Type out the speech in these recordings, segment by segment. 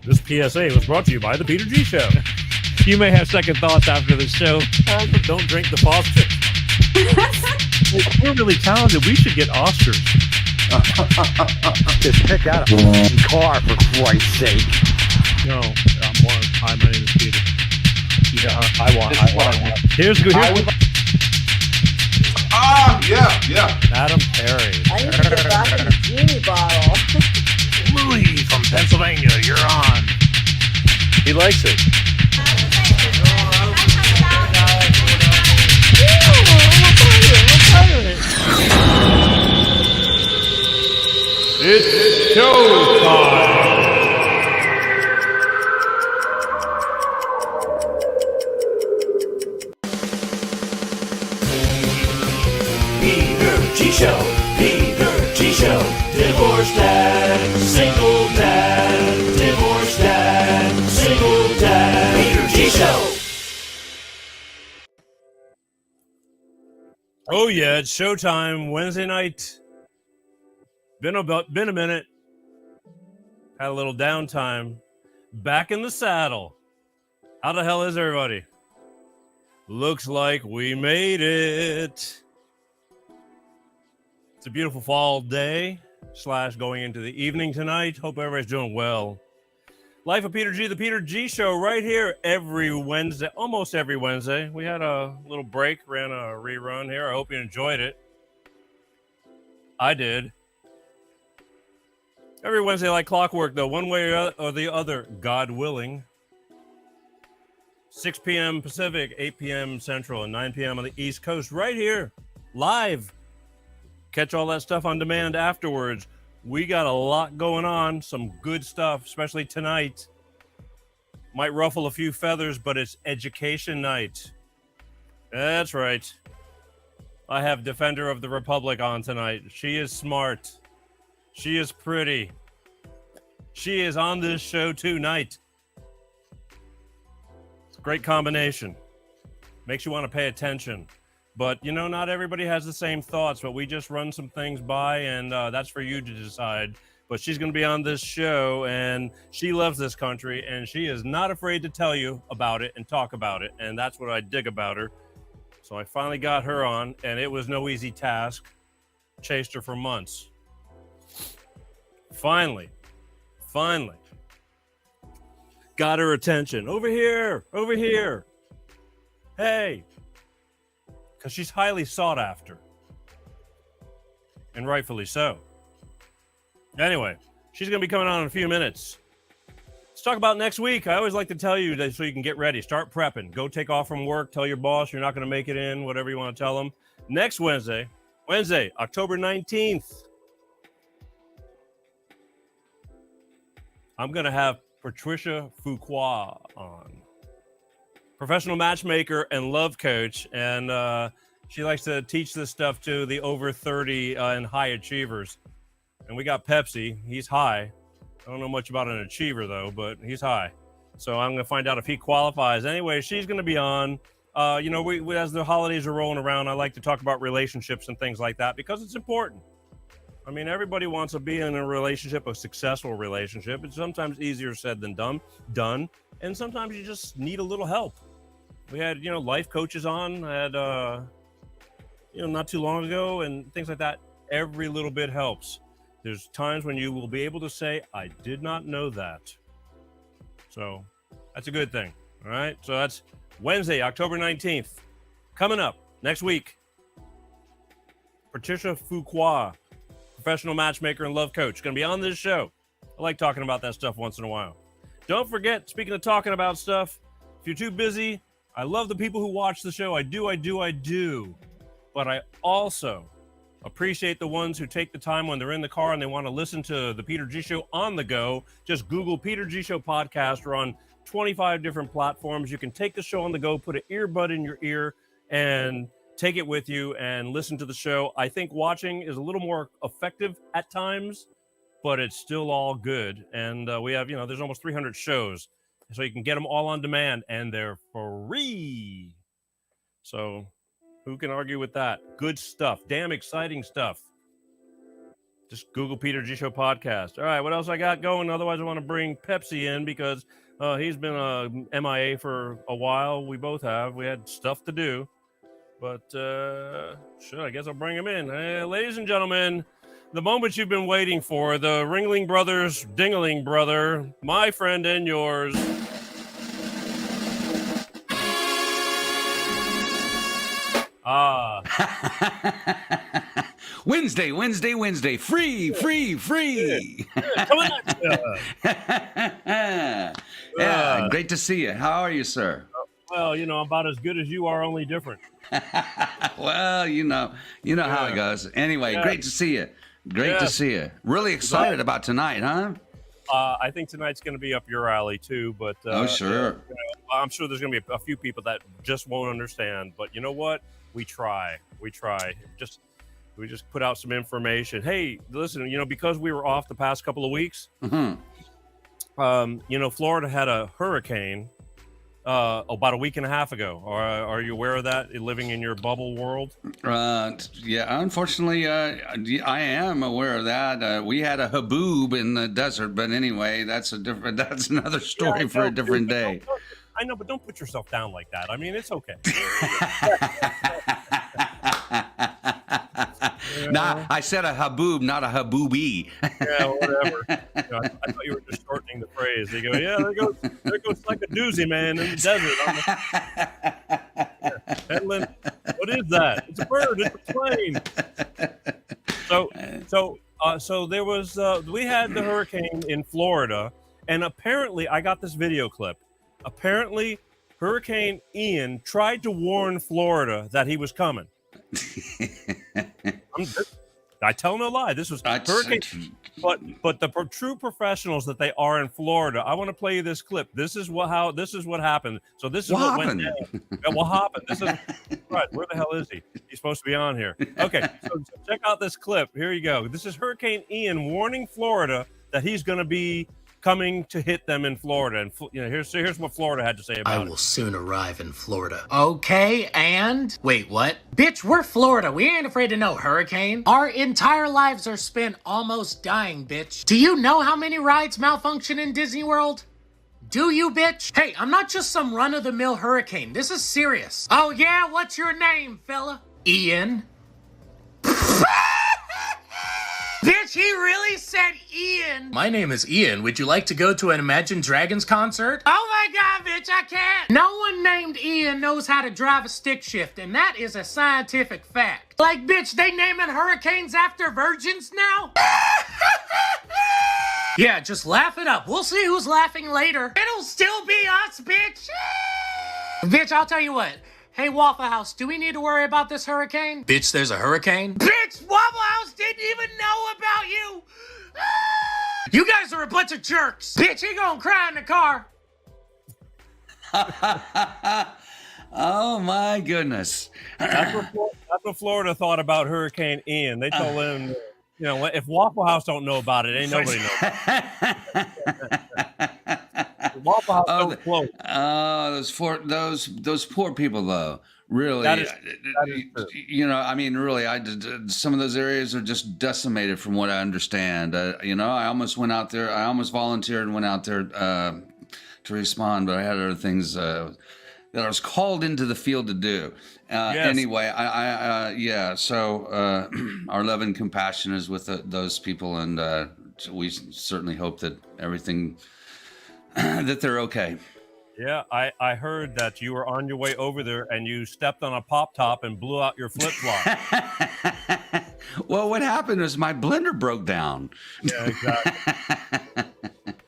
This PSA was brought to you by the Peter G Show. You may have second thoughts after the show. Don't drink the faucet. We're really talented. We should get Oscars. Just pick out a car, for Christ's sake. No, hi, my name is Peter. Yeah, I want. Here's good. Yeah. Adam Perry. I need to get back in the genie bottle. Louis from Pennsylvania, you're on. He likes it. It's showtime. Peter G Show, Peter G Show, divorce dad, single dad, divorce dad, single dad, Peter G Show. Oh yeah, it's showtime Wednesday night. Been a minute. Had a little downtime. Back in the saddle. How the hell is everybody? Looks like we made it. It's a beautiful fall day / going into the evening tonight. Hope everybody's doing well. Life of Peter G, the Peter G Show, right here every Wednesday, almost every Wednesday. We had a little break, ran a rerun here. I hope you enjoyed it. I did. Every Wednesday, like clockwork, though, one way or the other, God willing. 6 p.m. Pacific, 8 p.m. Central, and 9 p.m. on the East Coast, right here, live. Catch all that stuff on demand afterwards. We got a lot going on, some good stuff, especially tonight. Might ruffle a few feathers, but it's education night. That's right. I have Defender of the Republic on tonight. She is smart. She is pretty. She is on this show tonight. It's a great combination. Makes you want to pay attention. But, you know, not everybody has the same thoughts, but we just run some things by, and that's for you to decide. But she's going to be on this show, and she loves this country, and she is not afraid to tell you about it and talk about it, and that's what I dig about her. So I finally got her on, and it was no easy task. Chased her for months. Finally, got her attention. Over here. Hey, because she's highly sought after, and rightfully so. Anyway, she's going to be coming on in a few minutes. Let's talk about next week. I always like to tell you that so you can get ready. Start prepping. Go take off from work. Tell your boss you're not going to make it in, whatever you want to tell them. Next Wednesday, October 19th, I'm going to have Patricia Fuqua on. Professional matchmaker and love coach. And she likes to teach this stuff to the over 30 and high achievers. And we got Pepsi. He's high. I don't know much about an achiever, though, but he's high. So I'm going to find out if he qualifies. Anyway, she's going to be on. You know, we as the holidays are rolling around, I like to talk about relationships and things like that because it's important. I mean, everybody wants to be in a relationship, a successful relationship. It's sometimes easier said than done. And sometimes you just need a little help. We had, you know, life coaches on, not too long ago and things like that. Every little bit helps. There's times when you will be able to say, I did not know that. So that's a good thing. All right. So that's Wednesday, October 19th. Coming up next week. Patricia Fuqua, professional matchmaker and love coach, going to be on this show. I like talking about that stuff once in a while. Don't forget, speaking of talking about stuff, if you're too busy, I love the people who watch the show. I do. But I also appreciate the ones who take the time when they're in the car and they want to listen to the Peter G Show on the go. Just Google Peter G Show podcast. We're on 25 different platforms. You can take the show on the go, put an earbud in your ear, and take it with you and listen to the show. I think watching is a little more effective at times, but it's still all good. And we have, there's almost 300 shows. So you can get them all on demand, and they're free. So who can argue with that? Good stuff. Damn exciting stuff. Just Google Peter G Show podcast. All right, what else I got going? Otherwise, I want to bring Pepsi in because he's been MIA for a while. We both have. We had stuff to do. But sure, I guess I'll bring him in. Ladies and gentlemen, the moment you've been waiting for, the Ringling Brothers, Dingling brother, my friend and yours. Wednesday. Free. Yeah, coming at you. Yeah, great to see you. How are you, sir? Well, I'm about as good as you are, only different. Well, you know how it goes. Anyway, great to see you. Great to see you. Really excited about tonight, huh? I think tonight's going to be up your alley too, but sure. I'm sure there's going to be a few people that just won't understand. But you know what? We try. We just put out some information. Hey, listen, because we were off the past couple of weeks, Florida had a hurricane about a week and a half ago. Are you aware of that, living in your bubble world? Yeah, unfortunately, I am aware of that. We had a haboob in the desert, but anyway, that's another story for a different day. I know, but don't put yourself down like that. I mean, it's okay. Nah, I said a haboob, not a habooby. Yeah, whatever. I thought you were just shortening the phrase. They go, yeah, there goes like a doozy, man, in the desert. Headland, what is that? It's a bird. It's a plane. So there was. We had the hurricane in Florida, and apparently, I got this video clip. Apparently, Hurricane Ian tried to warn Florida that he was coming. I tell no lie. This was hurricane, but the true professionals that they are in Florida. I want to play you this clip. This is what happened. So this is what went down. What happened? This is right. Where the hell is he? He's supposed to be on here. Okay, so check out this clip. Here you go. This is Hurricane Ian warning Florida that he's going to be coming to hit them in Florida. And here's what Florida had to say about it. I will soon arrive in Florida. Okay, and? Wait, what? Bitch, we're Florida. We ain't afraid of no hurricane. Our entire lives are spent almost dying, bitch. Do you know how many rides malfunction in Disney World? Do you, bitch? Hey, I'm not just some run-of-the-mill hurricane. This is serious. Oh, yeah? What's your name, fella? Ian. Bitch, he really said Ian. My name is Ian. Would you like to go to an Imagine Dragons concert? Oh my god, bitch, I can't. No one named Ian knows how to drive a stick shift, and that is a scientific fact. Like, bitch, they naming hurricanes after virgins now? Yeah, just laugh it up. We'll see who's laughing later. It'll still be us, bitch. Bitch, I'll tell you what. Hey, Waffle House, do we need to worry about this hurricane? Bitch, there's a hurricane? Bitch, Waffle House didn't even know about you! You guys are a bunch of jerks! Bitch, he gonna cry in the car! Oh, my goodness. That's what Florida thought about Hurricane Ian. They told him, if Waffle House don't know about it, ain't nobody knows. Waffle House don't float. Those poor people, though. Really, that is true. I mean, really, some of those areas are just decimated, from what I understand. I almost went out there. I almost volunteered and went out there to respond, but I had other things that I was called into the field to do. Yes. Anyway, So our love and compassion is with those people, and we certainly hope that everything that they're okay. Yeah, I heard that you were on your way over there and you stepped on a pop top and blew out your flip flop. Well, what happened is my blender broke down. Yeah, exactly.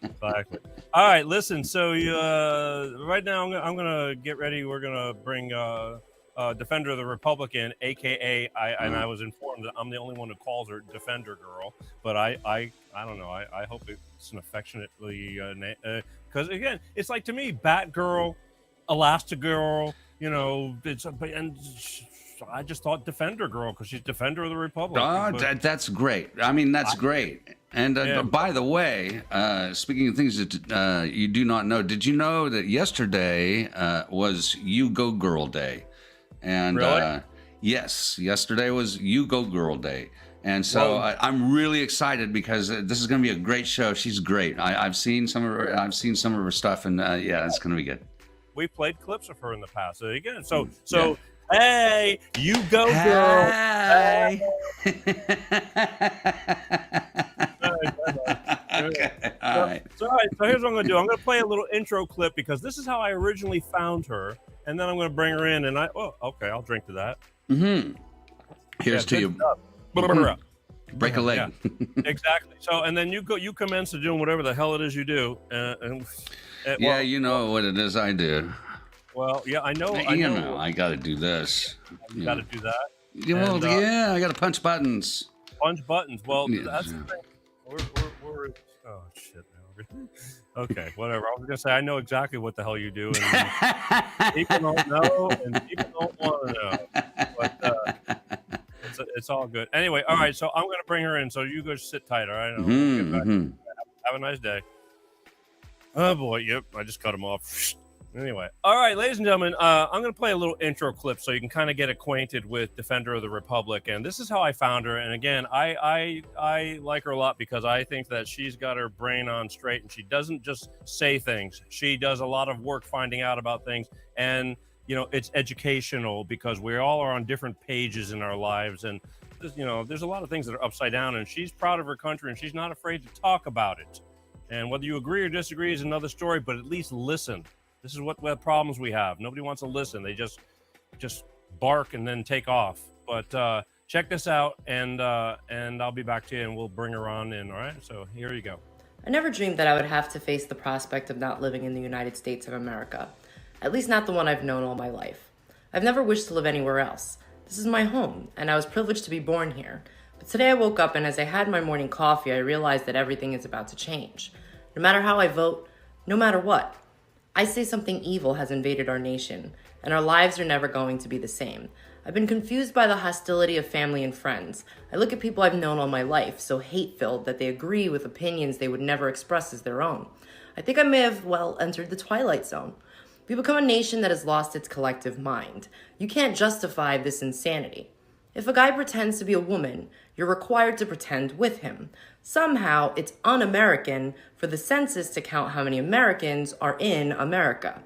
Exactly. All right, listen. So right now I'm gonna get ready. We're gonna bring Defender of the Republic in, aka and I was informed that I'm the only one who calls her Defender Girl, but I don't know. I hope it's an affectionately because again, it's like, to me, Batgirl, Elastigirl, and I just thought Defender Girl because she's Defender of the Republic. That's great. I mean, that's great. And by the way, speaking of things that you do not know, did you know that yesterday was You Go Girl Day? And really? Yes, yesterday was You Go Girl Day. And so Well- I'm really excited because this is going to be a great show. She's great. I've seen some of her stuff, and yeah, it's going to be good. We played clips of her in the past. So again, hey, you go, girl. Hey. Okay. All right. So here's what I'm going to do. I'm going to play a little intro clip because this is how I originally found her, and then I'm going to bring her in. And I'll drink to that. Mm-hmm. Here's to you. Break a leg. Yeah, exactly. So, and then you commence to doing whatever the hell it is you do. Yeah, you know what it is I do. Well, yeah, I know. I got to do this. You got to do that. Yeah, I got to punch buttons. Punch buttons. Well, Yeah. that's the thing. We're oh shit. Man. Okay, whatever. I was gonna say I know exactly what the hell you do, and people don't know, and people don't want to know. But it's all good. Anyway, all right. So I'm gonna bring her in. So you guys sit tight. All right. We'll get back. Have a nice day. Oh boy. Yep. I just cut him off. Anyway, all right, ladies and gentlemen, I'm going to play a little intro clip so you can kind of get acquainted with Defender of the Republic. And this is how I found her. And again, I like her a lot because I think that she's got her brain on straight and she doesn't just say things. She does a lot of work finding out about things. And, you know, it's educational because we all are on different pages in our lives. And, you know, there's a lot of things that are upside down. And she's proud of her country and she's not afraid to talk about it. And whether you agree or disagree is another story, but at least listen. This is what problems we have. Nobody wants to listen. They just bark and then take off. But check this out, and I'll be back to you, and we'll bring her on in. All right. So here you go. I never dreamed that I would have to face the prospect of not living in the United States of America. At least not the one I've known all my life. I've never wished to live anywhere else. This is my home, and I was privileged to be born here. But today I woke up, and as I had my morning coffee, I realized that everything is about to change. No matter how I vote, no matter what. I say something evil has invaded our nation, and our lives are never going to be the same. I've been confused by the hostility of family and friends. I look at people I've known all my life, so hate-filled that they agree with opinions they would never express as their own. I think I may have, entered the twilight zone. We become a nation that has lost its collective mind. You can't justify this insanity. If a guy pretends to be a woman, you're required to pretend with him. Somehow, it's un-American for the census to count how many Americans are in America.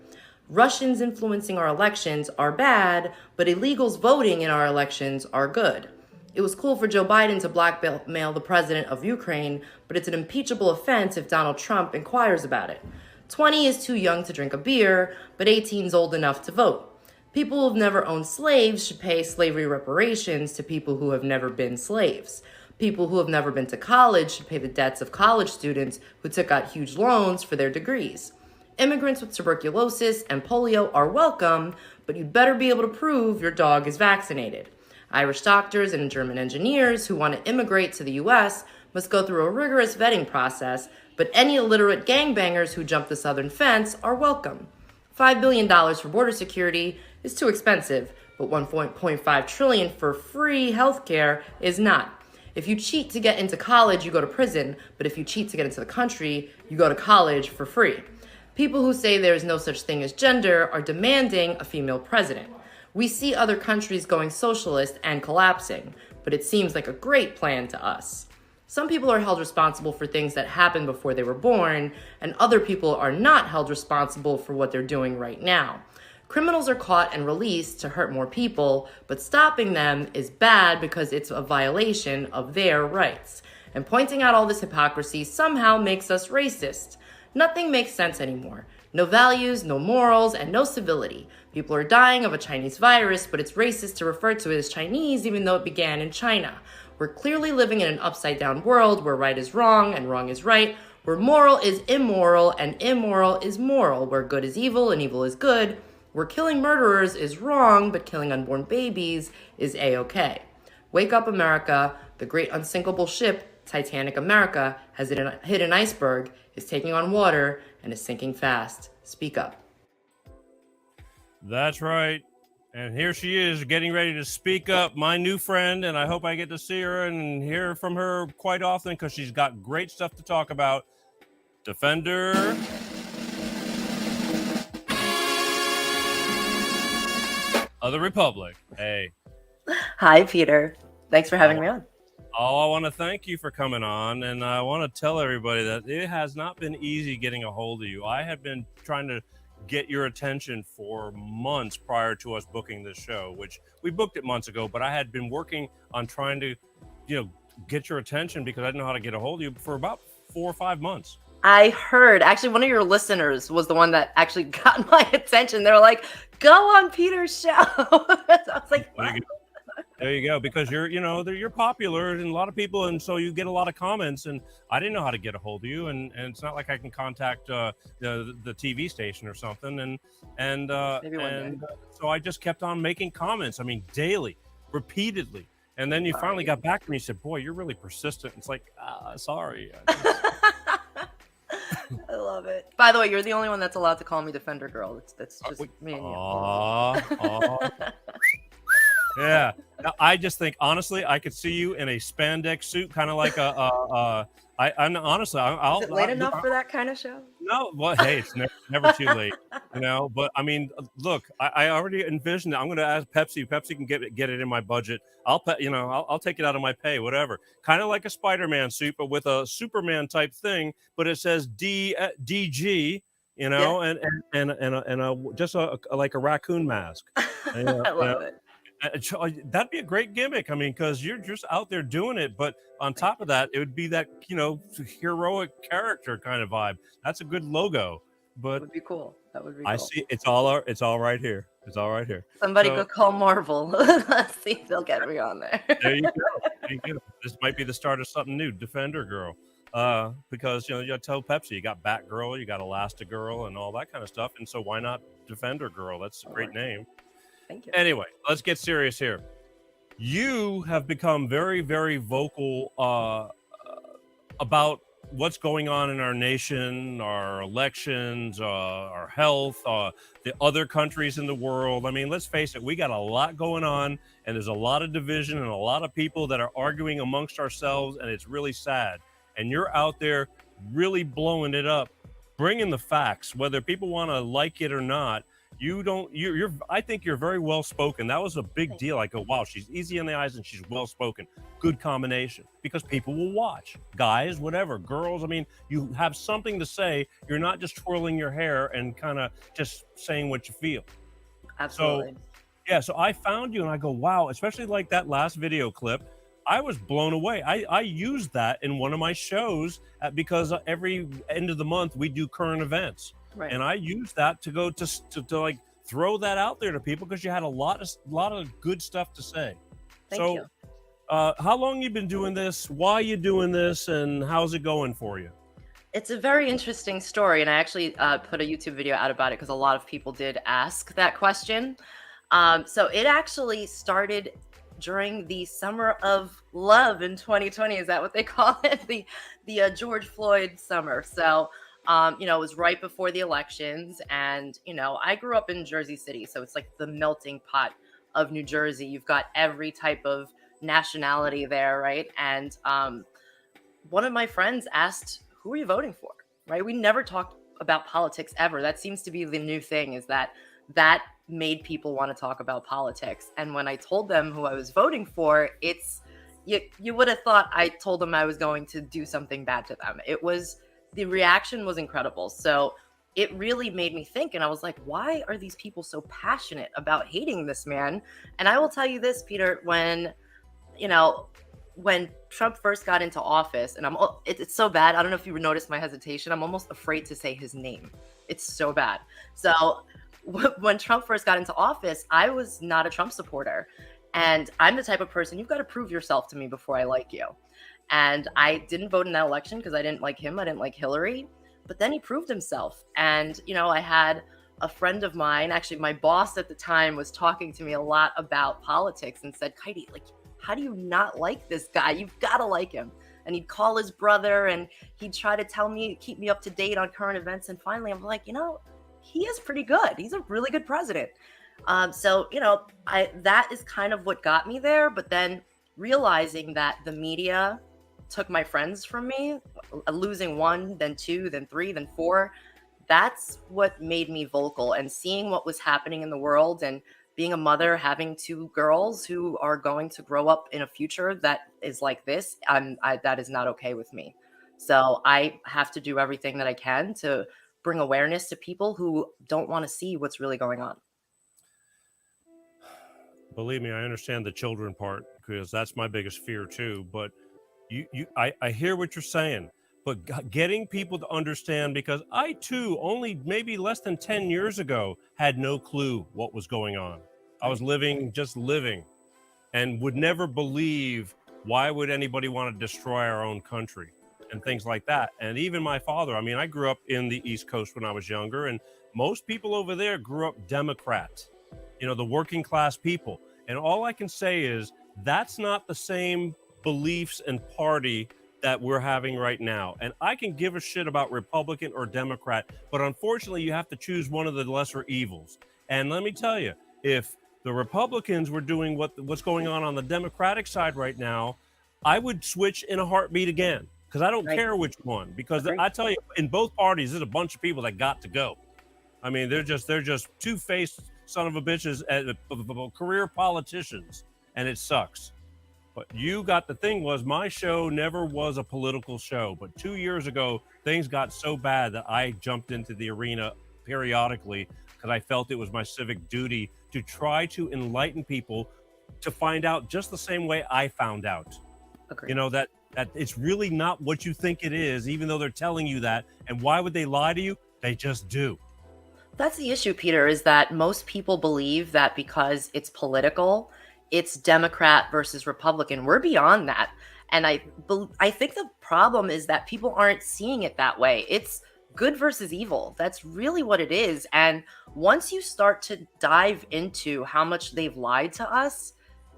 Russians influencing our elections are bad, but illegals voting in our elections are good. It was cool for Joe Biden to blackmail the president of Ukraine, but it's an impeachable offense if Donald Trump inquires about it. 20 is too young to drink a beer, but 18 is old enough to vote. People who have never owned slaves should pay slavery reparations to people who have never been slaves. People who have never been to college should pay the debts of college students who took out huge loans for their degrees. Immigrants with tuberculosis and polio are welcome, but you'd better be able to prove your dog is vaccinated. Irish doctors and German engineers who want to immigrate to the U.S. must go through a rigorous vetting process, but any illiterate gangbangers who jump the southern fence are welcome. $5 billion for border security is too expensive, but $1.5 trillion for free healthcare is not. If you cheat to get into college, you go to prison, but if you cheat to get into the country, you go to college for free. People who say there is no such thing as gender are demanding a female president. We see other countries going socialist and collapsing, but it seems like a great plan to us. Some people are held responsible for things that happened before they were born, and other people are not held responsible for what they're doing right now. Criminals are caught and released to hurt more people, but stopping them is bad because it's a violation of their rights. And pointing out all this hypocrisy somehow makes us racist. Nothing makes sense anymore. No values, no morals, and no civility. People are dying of a Chinese virus, but it's racist to refer to it as Chinese even though it began in China. We're clearly living in an upside-down world where right is wrong and wrong is right, where moral is immoral and immoral is moral, where good is evil and evil is good, where killing murderers is wrong, but killing unborn babies is A-okay. Wake up, America. The great unsinkable ship, Titanic America, has hit an iceberg, is taking on water, and is sinking fast. Speak up. That's right. And here she is getting ready to speak up, my new friend, and I hope I get to see her and hear from her quite often because she's got great stuff to talk about. Defender of the Republic. Hey. Hi, Peter. Thanks for having me on. Oh, I want to thank you for coming on, and I want to tell everybody that it has not been easy getting a hold of you. I have been trying to get your attention for months prior to us booking this show, which we booked it months ago, but I had been working on trying to, get your attention because I didn't know how to get a hold of you for about 4 or 5 months. I heard, actually, one of your listeners was the one that actually got my attention. They were like, go on Peter's show. I was like, what? There you go. Because you're popular and a lot of people, and so you get a lot of comments. And I didn't know how to get a hold of you, and it's not like I can contact the TV station or something. And so I just kept on making comments. I mean, daily, repeatedly. And then you finally got back to me and said, "Boy, you're really persistent." It's like, sorry. I love it. By the way, you're the only one that's allowed to call me Defender Girl. That's just me and you. Aw. Yeah. I just think, honestly, I could see you in a spandex suit, kind of like I'm honestly, I'll. Is it late enough for that kind of show? No, well, hey, it's never too late, But I mean, look, I already envisioned it. I'm going to ask Pepsi. Pepsi can get it in my budget. I'll take it out of my pay, whatever. Kind of like a Spider-Man suit, but with a Superman type thing. But it says DG, and just like a raccoon mask. I love it. That'd be a great gimmick. I mean, because you're just out there doing it, but on top of that, it would be that heroic character kind of vibe. That's a good logo. But that would be cool. That would be cool. I see it's all right here. It's all right here. Somebody go call Marvel. Let's see if they'll get me on there. There you go. This might be the start of something new, Defender Girl. Because you tell Pepsi you got Batgirl, you got Elastigirl, and all that kind of stuff. And so why not Defender Girl? That's a great name. Thank you. Anyway, let's get serious here. You have become very, very vocal about what's going on in our nation, our elections, our health, the other countries in the world. I mean, let's face it, we got a lot going on, and there's a lot of division and a lot of people that are arguing amongst ourselves, and it's really sad. And you're out there really blowing it up, bringing the facts, whether people want to like it or not. I think you're very well spoken. That was a big deal. I go, wow, she's easy on the eyes and she's well spoken. Good combination, because people will watch. Guys, whatever, girls. I mean, you have something to say. You're not just twirling your hair and kind of just saying what you feel. Absolutely. So I found you and I go, wow, especially like that last video clip. I was blown away. I used that in one of my shows because every end of the month we do current events. Right. And I used that to go to like throw that out there to people because you had a lot of good stuff to say. Thank you. How long you been doing this? Why you doing this? And how's it going for you? It's a very interesting story, and I actually put a YouTube video out about it because a lot of people did ask that question. So it actually started during the summer of love in 2020. Is that what they call it? The George Floyd summer. So it was right before the elections, and I grew up in Jersey City, so it's like the melting pot of New Jersey. You've got every type of nationality there, right? And one of my friends asked, who are you voting for? Right? We never talked about politics ever. That seems to be the new thing, is that made people want to talk about politics. And when I told them who I was voting for, you would have thought I told them I was going to do something bad to them. The reaction was incredible. So it really made me think, and I was like, why are these people so passionate about hating this man? And I will tell you this, Peter, when Trump first got into office, and it's so bad. I don't know if you noticed my hesitation. I'm almost afraid to say his name. It's so bad. So when Trump first got into office, I was not a Trump supporter. And I'm the type of person, you've got to prove yourself to me before I like you. And I didn't vote in that election because I didn't like him. I didn't like Hillary. But then he proved himself. And, I had a friend of mine, actually my boss at the time, was talking to me a lot about politics and said, Katie, like, how do you not like this guy? You've got to like him. And he'd call his brother and he'd try to keep me up to date on current events. And finally, I'm like, he is pretty good. He's a really good president. That is kind of what got me there. But then realizing that the media took my friends from me, losing one, then two, then three, then four. That's what made me vocal, and seeing what was happening in the world and being a mother, having two girls who are going to grow up in a future that is like this, that is not okay with me. So I have to do everything that I can to bring awareness to people who don't want to see what's really going on. Believe me, I understand the children part because that's my biggest fear too. But I hear what you're saying, but getting people to understand, because I too, only maybe less than 10 years ago, had no clue what was going on. I was just living, and would never believe, why would anybody want to destroy our own country and things like that. And even my father, I mean, I grew up in the East Coast when I was younger, and most people over there grew up Democrat, the working class people. And all I can say is that's not the same beliefs and party that we're having right now. And I can give a shit about Republican or Democrat, but unfortunately you have to choose one of the lesser evils. And let me tell you, if the Republicans were doing what's going on the Democratic side right now, I would switch in a heartbeat again, because I don't care which one. Because I tell you, in both parties, there's a bunch of people that got to go. I mean, they're just two-faced son of a bitches, career politicians, and it sucks. But the thing was, my show never was a political show. But 2 years ago, things got so bad that I jumped into the arena periodically, because I felt it was my civic duty to try to enlighten people to find out just the same way I found out. Agreed. That it's really not what you think it is, even though they're telling you that. And why would they lie to you? They just do. That's the issue, Peter, is that most people believe that because it's political, it's Democrat versus Republican. We're beyond that. And I think the problem is that people aren't seeing it that way. It's good versus evil. That's really what it is. And once you start to dive into how much they've lied to us,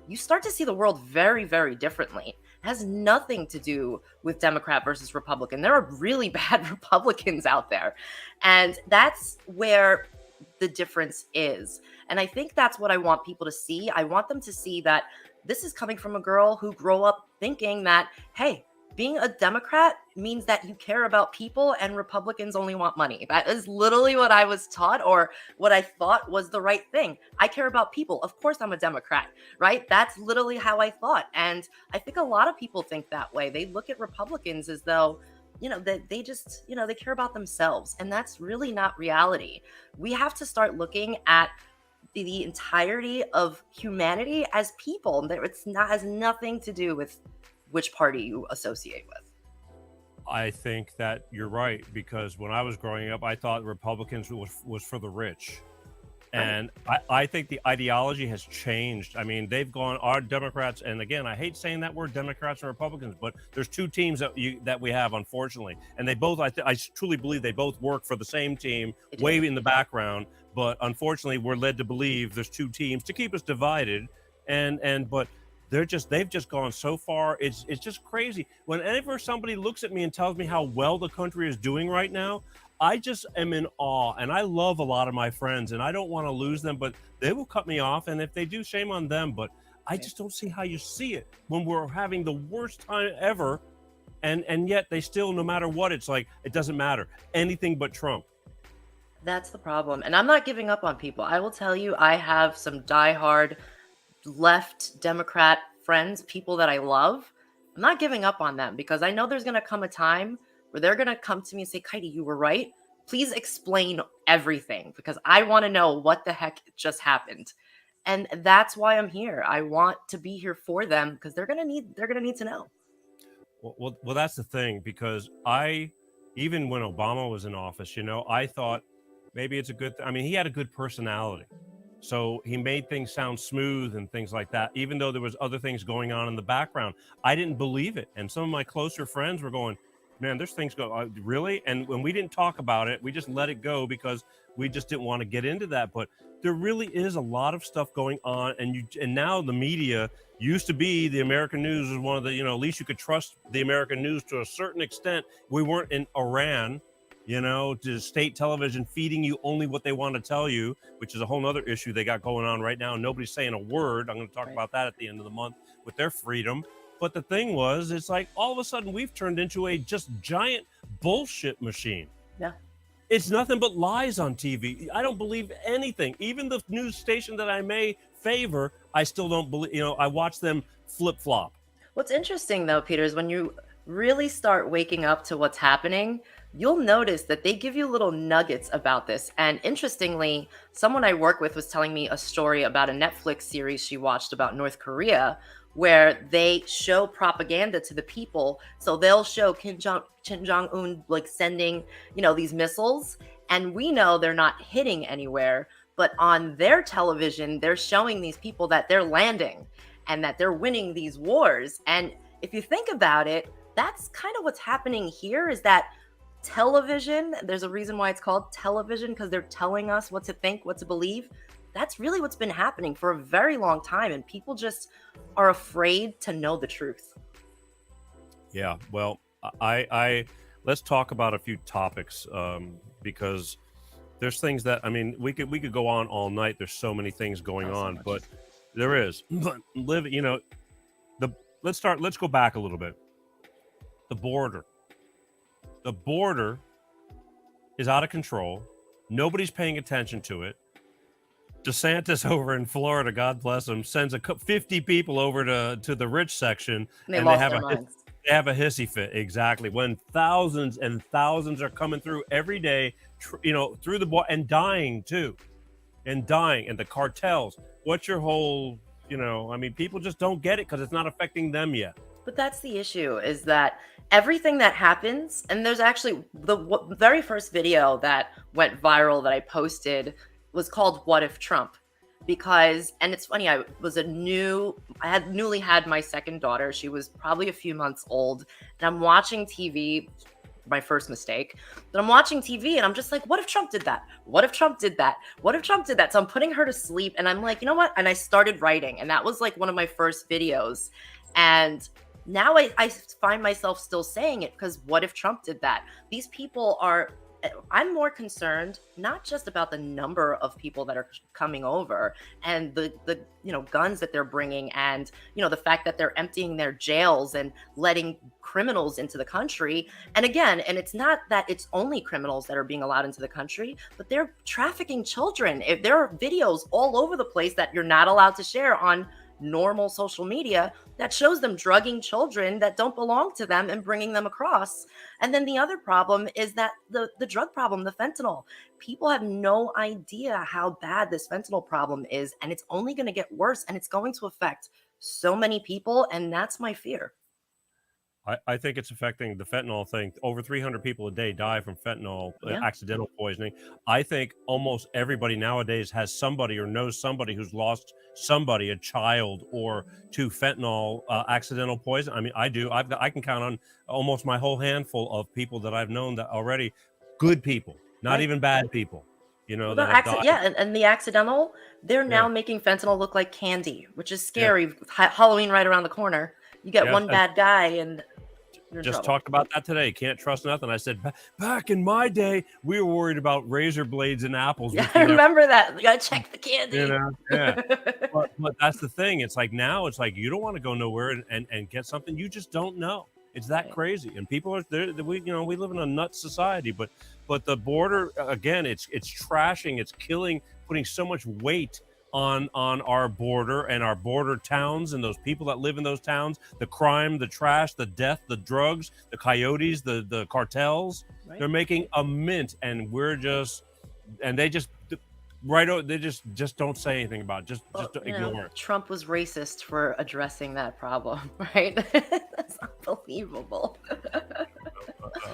you start to see the world very, very differently. It has nothing to do with Democrat versus Republican. There are really bad Republicans out there. And that's where the difference is. And I think that's what I want people to see. I want them to see that this is coming from a girl who grew up thinking that, hey, being a Democrat means that you care about people and Republicans only want money. That is literally what I was taught, or what I thought was the right thing. I care about people. Of course I'm a Democrat, right? That's literally how I thought. And I think a lot of people think that way. They look at Republicans as though, they just, they care about themselves. And that's really not reality. We have to start looking at the entirety of humanity as people. Has nothing to do with which party you associate with. I think that you're right, because when I was growing up, I thought Republicans was for the rich. And I think the ideology has changed. I mean, our Democrats, and again, I hate saying that word, Democrats and Republicans, but there's two teams that we have, unfortunately. And they both, I truly believe they both work for the same team, way in the background. But unfortunately, we're led to believe there's two teams to keep us divided. But they've just gone so far. It's just crazy. Whenever somebody looks at me and tells me how well the country is doing right now, I just am in awe. And I love a lot of my friends, and I don't want to lose them, but they will cut me off. And if they do, shame on them. But I just don't see how you see it when we're having the worst time ever. And yet they still, no matter what, it's like, it doesn't matter. Anything but Trump. That's the problem. And I'm not giving up on people. I will tell you, I have some diehard left Democrat friends, people that I love. I'm not giving up on them, because I know there's going to come a time where they're going to come to me and say, Katie, you were right. Please explain everything, because I want to know what the heck just happened. And that's why I'm here. I want to be here for them, because they're going to need to know. Well, that's the thing, because even when Obama was in office, I thought maybe it's a good thing. I mean, he had a good personality. So he made things sound smooth and things like that, even though there was other things going on in the background. I didn't believe it. And some of my closer friends were going, man, there's things go, really? And when we didn't talk about it, we just let it go because we just didn't want to get into that. But there really is a lot of stuff going on. And now the media used to be, the American news was one of the, at least you could trust the American news to a certain extent. We weren't in Iran, to state television feeding you only what they want to tell you, which is a whole other issue they got going on right now. Nobody's saying a word. I'm going to talk about that at the end of the month with their freedom. But the thing was, it's like all of a sudden we've turned into a just giant bullshit machine. Yeah. It's nothing but lies on TV. I don't believe anything. Even the news station that I may favor, I still don't believe. I watch them flip flop. What's interesting though, Peter, is when you really start waking up to what's happening, you'll notice that they give you little nuggets about this. And interestingly, someone I work with was telling me a story about a Netflix series she watched about North Korea, where they show propaganda to the people. So they'll show Kim Jong-un like sending, these missiles, and we know they're not hitting anywhere, but on their television, they're showing these people that they're landing and that they're winning these wars. And if you think about it, that's kind of what's happening here, is that television, there's a reason why it's called television, because they're telling us what to think, what to believe. That's really what's been happening for a very long time, and people just are afraid to know the truth. Yeah, well, I let's talk about a few topics, because there's things that, I mean, we could go on all night. There's so many things going on, but there is. But let's go back a little bit. The border is out of control. Nobody's paying attention to it. DeSantis over in Florida, God bless him, sends 50 people over to the rich section, They and lost they have their a minds. they have a hissy fit. Exactly, when thousands and thousands are coming through every day, through the border and dying too, and the cartels. What's your whole? I mean, people just don't get it because it's not affecting them yet. But that's the issue, is that everything that happens, and there's actually the very first video that went viral that I posted was called "What If Trump?" Because, and it's funny, I had newly had my second daughter. She was probably a few months old, and I'm watching TV. My first mistake, but I'm watching TV and I'm just like, what if Trump did that? What if Trump did that? What if Trump did that? So I'm putting her to sleep, and I'm like, you know what? And I started writing, and that was like one of my first videos. And now I find myself still saying it, because what if Trump did that? These people I'm more concerned not just about the number of people that are coming over and the guns that they're bringing, and the fact that they're emptying their jails and letting criminals into the country. And again, and it's not that it's only criminals that are being allowed into the country, but they're trafficking children. If there are videos all over the place that you're not allowed to share on normal social media that shows them drugging children that don't belong to them and bringing them across. And then the other problem is that the drug problem, the fentanyl. People have no idea how bad this fentanyl problem is, and it's only going to get worse, and it's going to affect so many people, and that's my fear. I think it's affecting the fentanyl thing. Over 300 people a day die from fentanyl, accidental poisoning. I think almost everybody nowadays has somebody or knows somebody who's lost somebody, a child, or to fentanyl accidental poison. I mean, I do. I can count on almost my whole handful of people that I've known that already, good people, not even bad people. And the accidental, they're now making fentanyl look like candy, which is scary. Halloween right around the corner. You get one bad guy and you're in just trouble. talked about that today. Can't trust nothing. I said, back in my day, we were worried about razor blades and apples. Yeah, I remember that. You gotta check the candy. But that's the thing. It's like now, it's like you don't want to go nowhere and get something you just don't know. It's that crazy, and people are there. We live in a nut society, but the border again, it's trashing, it's killing, putting so much weight on our border and our border towns and those people that live in those towns, the crime, the trash, the death, the drugs, the coyotes, the cartels. Right. They're making a mint, and they just don't say anything about it. Just ignore it. Trump was racist for addressing that problem, right? That's unbelievable.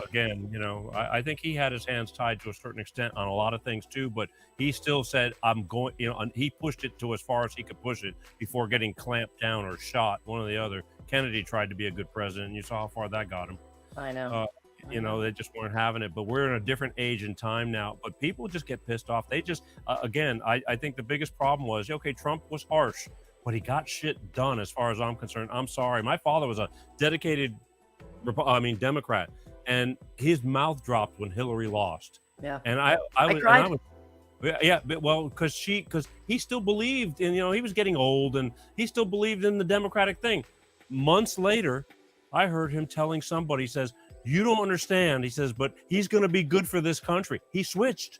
Again, I think he had his hands tied to a certain extent on a lot of things too, but he still said, I'm going, and he pushed it to as far as he could push it before getting clamped down or shot, one or the other. Kennedy tried to be a good president, and you saw how far that got him. I know. They just weren't having it, but we're in a different age and time now, but people just get pissed off. They just, again, I think the biggest problem was, okay, Trump was harsh, but he got shit done as far as I'm concerned. I'm sorry. My father was a dedicated Democrat, and his mouth dropped when Hillary lost. Yeah. And I cried. Because he still believed in, he was getting old, and he still believed in the Democratic thing. Months later, I heard him telling somebody, he says, You don't understand. He says, but he's going to be good for this country. He switched.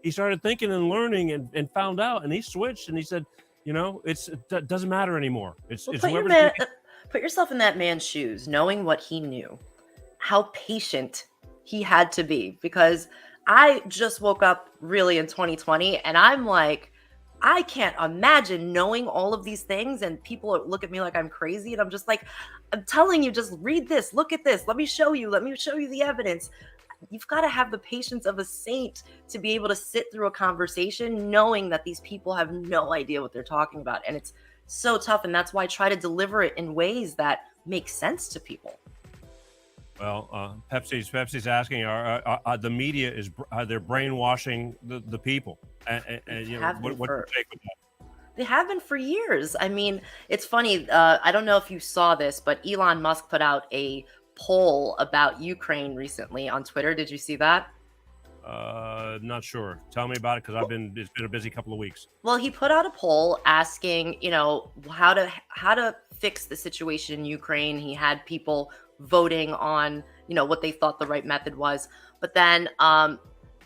He started thinking and learning and found out, and he switched. And he said, it doesn't matter anymore. It's Put yourself in that man's shoes, knowing what he knew, how patient he had to be. Because I just woke up really in 2020, and I'm like, I can't imagine knowing all of these things, and people look at me like I'm crazy, and I'm just like, I'm telling you, just read this, look at this, let me show you the evidence. You've got to have the patience of a saint to be able to sit through a conversation knowing that these people have no idea what they're talking about. And it's so tough, and that's why I try to deliver it in ways that make sense to people. Well, Pepsi's asking, the media is they're brainwashing the people, and what's your take on that? They have been for years. I mean, it's funny. I don't know if you saw this, but Elon Musk put out a poll about Ukraine recently on Twitter. Did you see that? Not sure. Tell me about it, because it's been a busy couple of weeks. Well, he put out a poll asking, how to fix the situation in Ukraine. He had people voting on, what they thought the right method was. But then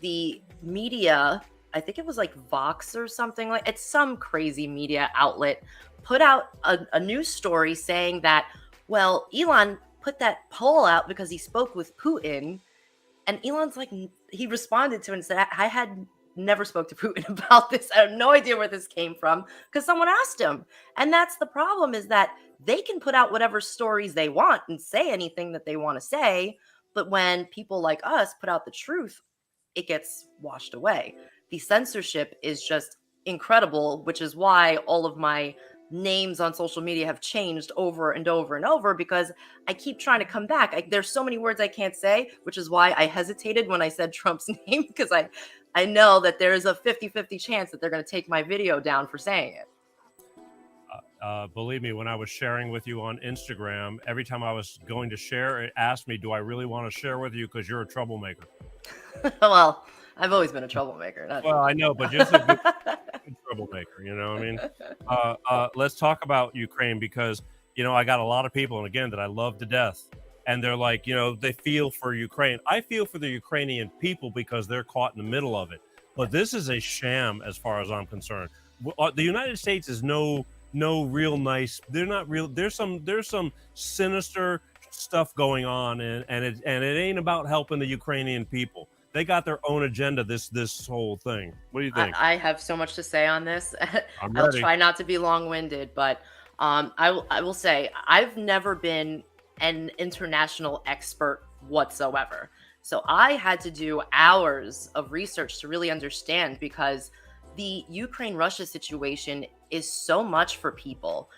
the media, I think it was like Vox or something, like it's some crazy media outlet, put out a news story saying that, well, Elon put that poll out because he spoke with Putin. And Elon's like, he responded to it and said, I had never spoke to Putin about this. I have no idea where this came from, because someone asked him. And that's the problem, is that they can put out whatever stories they want and say anything that they want to say. But when people like us put out the truth, it gets washed away. The censorship is just incredible, which is why all of my names on social media have changed over and over and over, because I keep trying to come back. There's so many words I can't say, which is why I hesitated when I said Trump's name, because I know that there is a 50-50 chance that they're going to take my video down for saying it. Believe me, when I was sharing with you on Instagram, every time I was going to share, it asked me, do I really want to share with you because you're a troublemaker? Well, I've always been a troublemaker. Well, I know, but just a good troublemaker, I mean? Let's talk about Ukraine, because, I got a lot of people, and again, that I love to death. And they're like, they feel for Ukraine. I feel for the Ukrainian people because they're caught in the middle of it. But this is a sham as far as I'm concerned. The United States is no real nice. They're not real. There's some sinister stuff going on, and it ain't about helping the Ukrainian people. They got their own agenda, this whole thing. What do you think? I have so much to say on this. I'll try not to be long-winded, but I will say I've never been an international expert whatsoever. So I had to do hours of research to really understand, because the Ukraine-Russia situation is so much for people.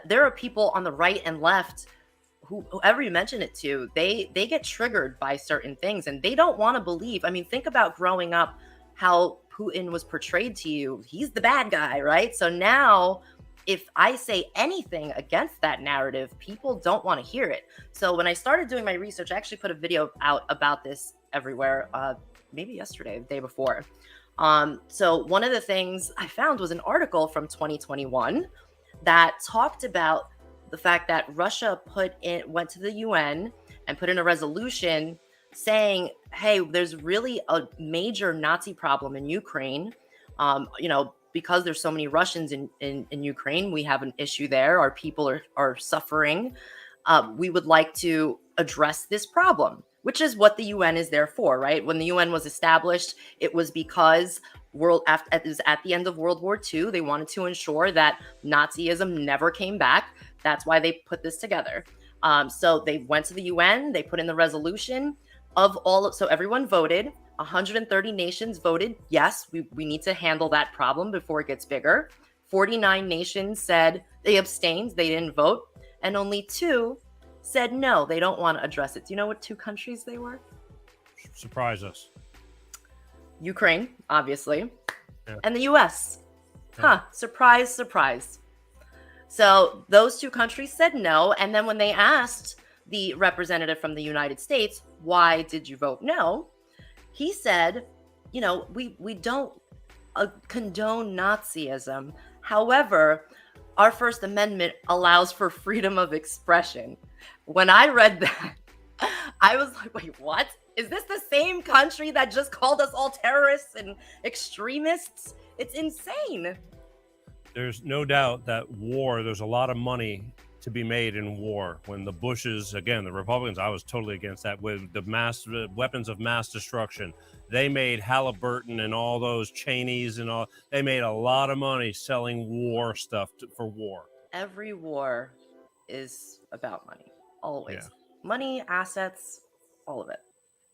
There are people on the right and left, whoever you mention it to, they get triggered by certain things, and they don't want to believe. I mean, think about growing up, how Putin was portrayed to you. He's the bad guy, right? So now, if I say anything against that narrative, people don't want to hear it. So when I started doing my research, I actually put a video out about this everywhere, maybe yesterday, the day before. So one of the things I found was an article from 2021 that talked about the fact that Russia went to the UN and put in a resolution saying, hey, there's really a major Nazi problem in Ukraine. Because there's so many Russians in Ukraine, we have an issue there. Our people are suffering. We would like to address this problem, which is what the UN is there for, right? When the UN was established, it was because it was at the end of World War II. They wanted to ensure that Nazism never came back. That's why they put this together. So they went to the UN, they put in the resolution so everyone voted. 130 nations voted, yes, we need to handle that problem before it gets bigger. 49 nations said they abstained, they didn't vote. And only 2 said no, they don't want to address it. Do you know what 2 countries they were? Surprise us. Ukraine, obviously, yeah. And the US. Yeah. Surprise, surprise. So those 2 countries said no. And then when they asked the representative from the United States, why did you vote no? He said, we don't condone Nazism. However, our First Amendment allows for freedom of expression. When I read that, I was like, wait, what? Is this the same country that just called us all terrorists and extremists? It's insane. There's no doubt that there's a lot of money to be made in war. When the Bushes, again, the Republicans, I was totally against that, with the weapons of mass destruction. They made Halliburton and all those Cheneys and all, they made a lot of money selling war stuff for war. Every war is about money, always. Yeah. Money, assets, all of it.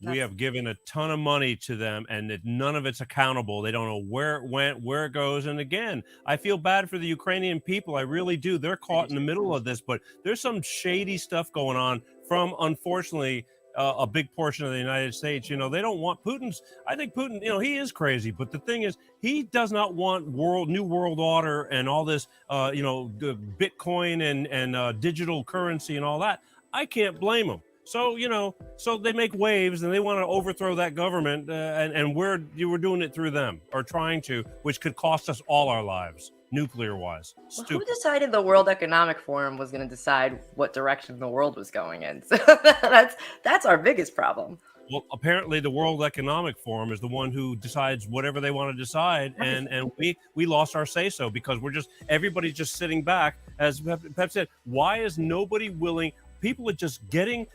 We have given a ton of money to them, and none of it's accountable. They don't know where it went, where it goes. And again, I feel bad for the Ukrainian people. I really do. They're caught in the middle of this, but there's some shady stuff going on from, unfortunately, a big portion of the United States. They don't want Putin's. I think Putin, he is crazy. But the thing is, he does not want new world order and all this, Bitcoin and digital currency and all that. I can't blame him. So, so they make waves and they want to overthrow that government, and we're doing it through them, or trying to, which could cost us all our lives, nuclear-wise. Well, who decided the World Economic Forum was going to decide what direction the world was going in? So that's our biggest problem. Well, apparently the World Economic Forum is the one who decides whatever they want to decide, and we lost our say-so because everybody's just sitting back. As Pep said, why is nobody willing? People are just getting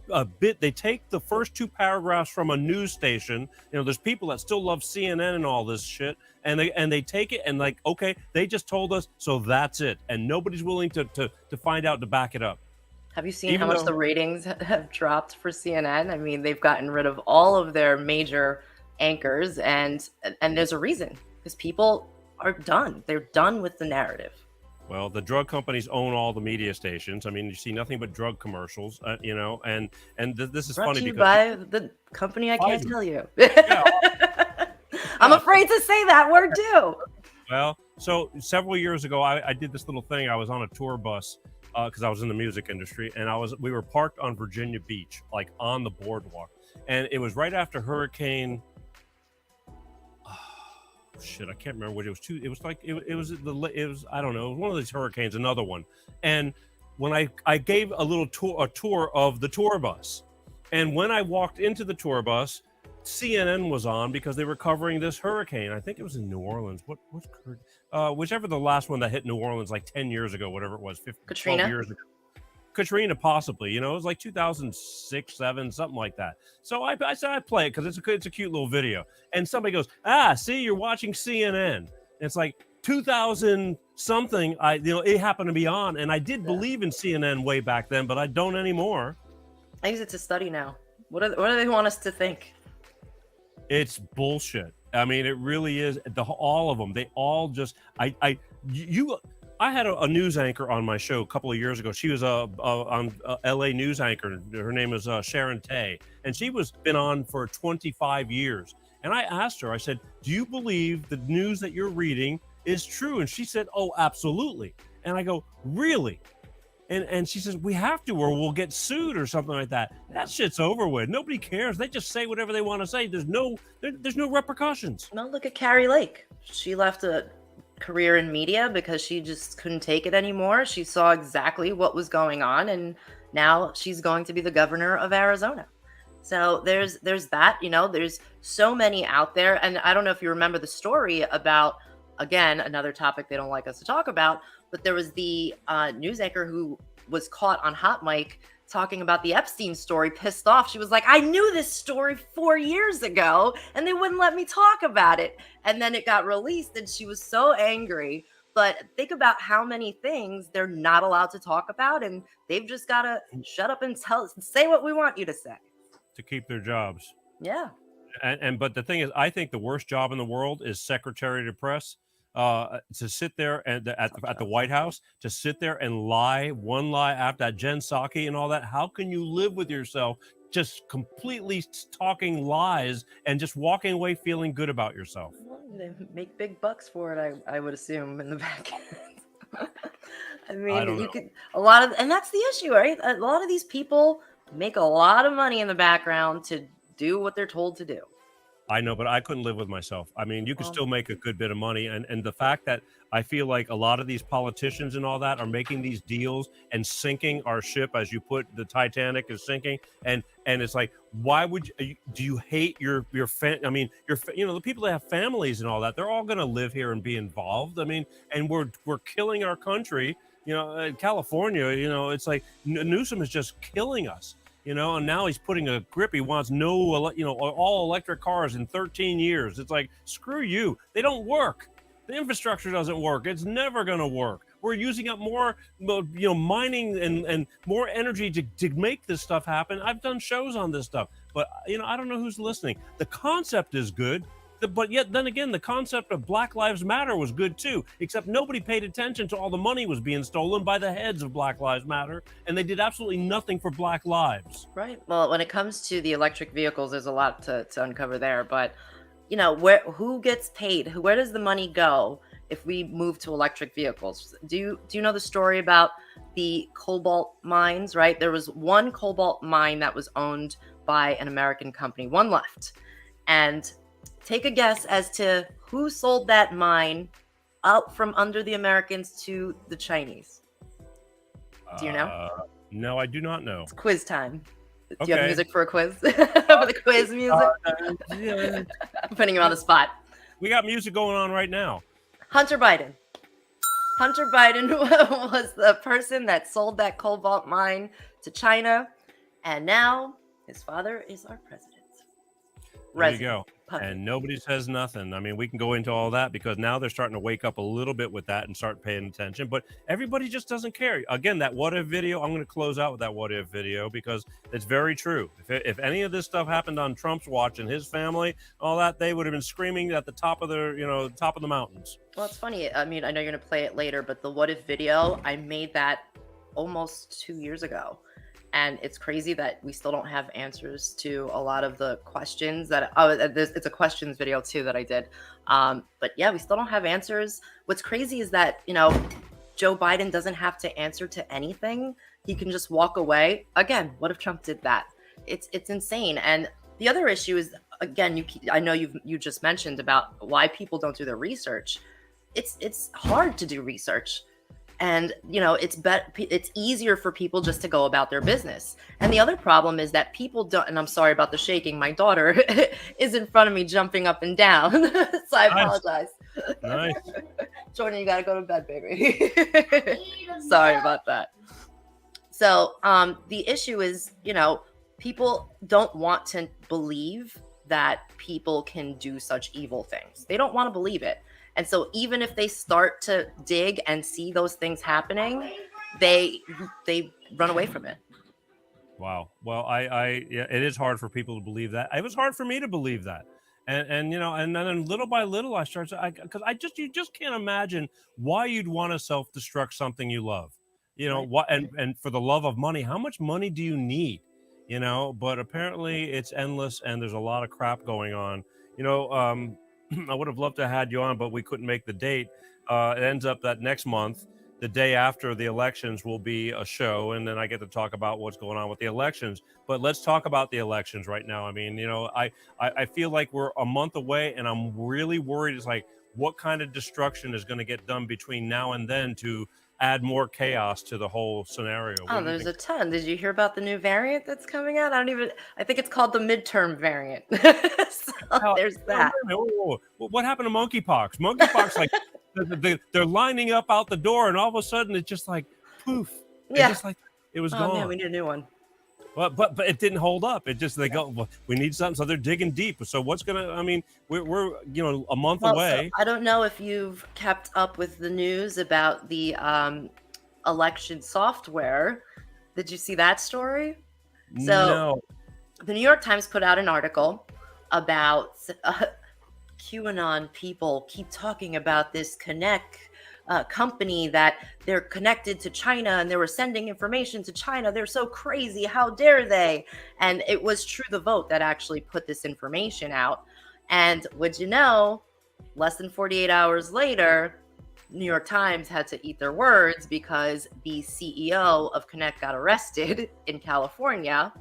a bit. They take the first two paragraphs from a news station. There's people that still love CNN and all this shit, and they take it and like, okay, they just told us, so that's it, and nobody's willing to find out to back it up. Have you seen how much the ratings have dropped for CNN? I mean, they've gotten rid of all of their major anchors, and there's a reason, because people are done. They're done with the narrative. Well, the drug companies own all the media stations. I mean, you see nothing but drug commercials, and this is Brought funny to you because by the company I can't Pfizer. tell you. Yeah. I'm afraid to say that word too. Well, so several years ago, I did this little thing. I was on a tour bus because I was in the music industry, and we were parked on Virginia Beach, like on the boardwalk, and it was right after Hurricane. Shit, I can't remember what it was. It was I don't know, one of these hurricanes, another one. And when I gave a little tour of the tour bus, and when I walked into the tour bus, CNN was on because they were covering this hurricane. I think it was in New Orleans. Whichever the last one that hit New Orleans like 10 years ago, whatever it was, 12 years ago. Katrina, possibly. It was like 2006, 7, something like that. So I said I'd play it because it's a cute little video. And somebody goes, see, you're watching CNN. And it's like 2000 something. It happened to be on, and I did believe in CNN way back then, but I don't anymore. I use it to study now. What do they want us to think? It's bullshit. I mean, it really is. All of them. They all just. I had a news anchor on my show a couple of years ago. She was on LA news anchor. Her name is Sharon Tay, and she was been on for 25 years. And I asked her, I said, do you believe the news that you're reading is true? And she said, oh, absolutely. And I go, really? And she says, we have to, or we'll get sued or something like that. That shit's over with. Nobody cares. They just say whatever they want to say. There's no repercussions. Well, look at Carrie Lake. She left a career in media because she just couldn't take it anymore. She saw exactly what was going on, and now she's going to be the governor of Arizona. So there's that, there's so many out there. And I don't know if you remember the story about, again, another topic they don't like us to talk about, but there was the news anchor who was caught on Hot Mic talking about the Epstein story, pissed off. She was like, I knew this story 4 years ago and they wouldn't let me talk about it. And then it got released and she was so angry. But think about how many things they're not allowed to talk about, and they've just got to shut up and say what we want you to say. To keep their jobs. Yeah. But the thing is, I think the worst job in the world is secretary to press. To sit there and at the White House, to sit there and lie one lie after that, Jen Psaki and all that. How can you live with yourself just completely talking lies and just walking away feeling good about yourself? Well, they make big bucks for it, I would assume, in the back end. I mean, you could and that's the issue, right? A lot of these people make a lot of money in the background to do what they're told to do. I know, but I couldn't live with myself. I mean, you could Well, still make a good bit of money, and the fact that I feel like a lot of these politicians and all that are making these deals and sinking our ship, as you put the Titanic is sinking, and it's like, why would do you hate your I mean, the people that have families and all that, they're all going to live here and be involved. I mean, and we're killing our country. California, it's like Newsom is just killing us. And now he's putting a grip. He wants all electric cars in 13 years. It's like, screw you. They don't work. The infrastructure doesn't work. It's never going to work. We're using up more, mining and more energy to make this stuff happen. I've done shows on this stuff, but I don't know who's listening. The concept is good. But yet, then again, the concept of Black Lives Matter was good too, except nobody paid attention to all the money was being stolen by the heads of Black Lives Matter, and they did absolutely nothing for Black lives. right. Well, when it comes to the electric vehicles, there's a lot to uncover there. But who gets paid? Where does the money go if we move to electric vehicles? Do you know the story about the cobalt mines? Right, there was one cobalt mine that was owned by an American company, one left, and take a guess as to who sold that mine out from under the Americans to the Chinese. Do you know? No, I do not know. It's quiz time. Do you Okay. have music for a quiz? For the quiz music? Yeah, I'm putting you on the spot. we got music going on right now. Hunter Biden. Hunter Biden was the person that sold that cobalt mine to China, and now his father is our president. There you go. Puppy. And nobody says nothing. I mean, we can go into all that because now they're starting to wake up a little bit with that and start paying attention, but everybody just doesn't care. Again, that what if video, I'm going to close out with that what if video because it's very true. If any of this stuff happened on Trump's watch and his family, all that, they would have been screaming at the top of top of the mountains. Well, it's funny. I mean, I know you're going to play it later, but the what if video, I made that almost 2 years ago. And it's crazy that we still don't have answers to a lot of the questions it's a questions video too that I did. But yeah, we still don't have answers. What's crazy is that, Joe Biden doesn't have to answer to anything. He can just walk away. Again, what if Trump did that? It's insane. And the other issue is, again, I know you just mentioned about why people don't do their research. It's hard to do research. And it's easier for people just to go about their business. And the other problem is that people don't, and I'm sorry about the shaking, my daughter is in front of me jumping up and down. So I apologize. Nice. Jordan, you gotta go to bed, baby. Sorry about that. So the issue is, people don't want to believe that people can do such evil things. They don't want to believe it. And so even if they start to dig and see those things happening, they run away from it. Wow. Well, yeah, it is hard for people to believe that. It was hard for me to believe that. And then little by little I started because you just can't imagine why you'd want to self-destruct something you love. Right. What and for the love of money, how much money do you need? But apparently it's endless and there's a lot of crap going on. I would have loved to have had you on, but we couldn't make the date. It ends up that next month, the day after the elections, will be a show, and then I get to talk about what's going on with the elections. But let's talk about the elections right now. I mean, I feel like we're a month away, and I'm really worried. It's like, what kind of destruction is going to get done between now and then to add more chaos to the whole scenario? Oh, there's a ton. Did you hear about the new variant that's coming out? I think it's called the midterm variant. So there's that. Whoa. What happened to monkeypox? Monkeypox, like they're lining up out the door, and all of a sudden it's just like poof. Yeah. It's just like it was Oh gone. man, we need a new one. But it didn't hold up. It just they go, well, we need something, so they're digging deep. So what's gonna? I mean, we're a month away. So I don't know if you've kept up with the news about the election software. Did you see that story? So No. the New York Times put out an article about QAnon people keep talking about this company that they're connected to China and they were sending information to China. They're so crazy. How dare they? And it was True the Vote that actually put this information out. And would you know, less than 48 hours later, New York Times had to eat their words because the CEO of Connect got arrested in California.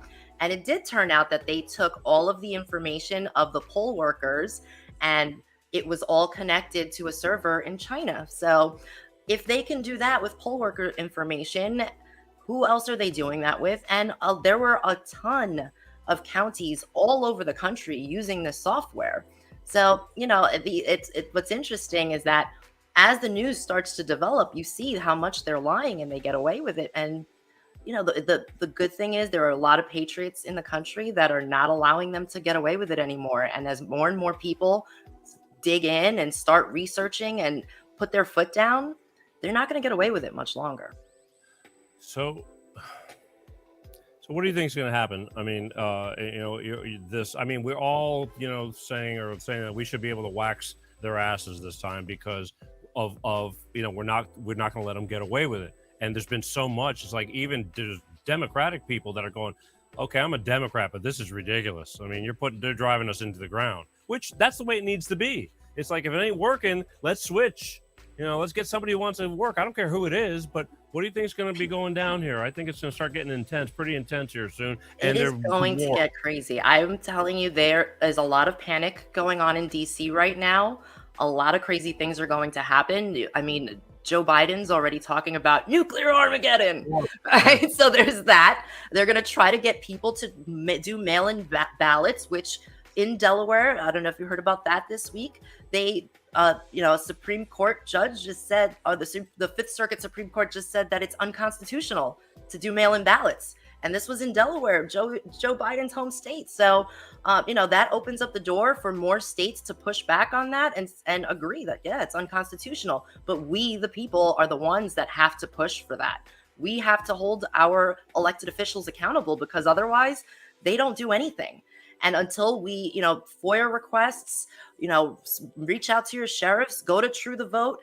And it did turn out that they took all of the information of the poll workers and it was all connected to a server in China. So if they can do that with poll worker information, who else are they doing that with? And there were a ton of counties all over the country using this software. So, what's interesting is that as the news starts to develop, you see how much they're lying and they get away with it. And, the good thing is there are a lot of patriots in the country that are not allowing them to get away with it anymore. And as more and more people dig in and start researching and put their foot down, they're not going to get away with it much longer. So what do you think is going to happen? I mean, we're all, saying that we should be able to wax their asses this time because of we're not going to let them get away with it. And there's been so much. It's like even there's Democratic people that are going, okay, I'm a Democrat, but this is ridiculous. I mean, they're driving us into the ground, which that's the way it needs to be. It's like, if it ain't working, let's switch. Let's get somebody who wants to work. I don't care who it is, but what do you think is going to be going down here? I think it's going to start getting pretty intense here soon. And it is going to get crazy. I'm telling you, there is a lot of panic going on in DC right now. A lot of crazy things are going to happen. I mean, Joe Biden's already talking about nuclear Armageddon, right? So there's that. They're going to try to get people to do mail-in ballots, which in Delaware, I don't know if you heard about that this week, they, a Supreme Court judge just said, the Fifth Circuit Supreme Court just said that it's unconstitutional to do mail-in ballots. And this was in Delaware, Joe Biden's home state. So, that opens up the door for more states to push back on that and agree that, yeah, it's unconstitutional. But we, the people, are the ones that have to push for that. We have to hold our elected officials accountable because otherwise they don't do anything. And until we, FOIA requests, reach out to your sheriffs, go to True the Vote,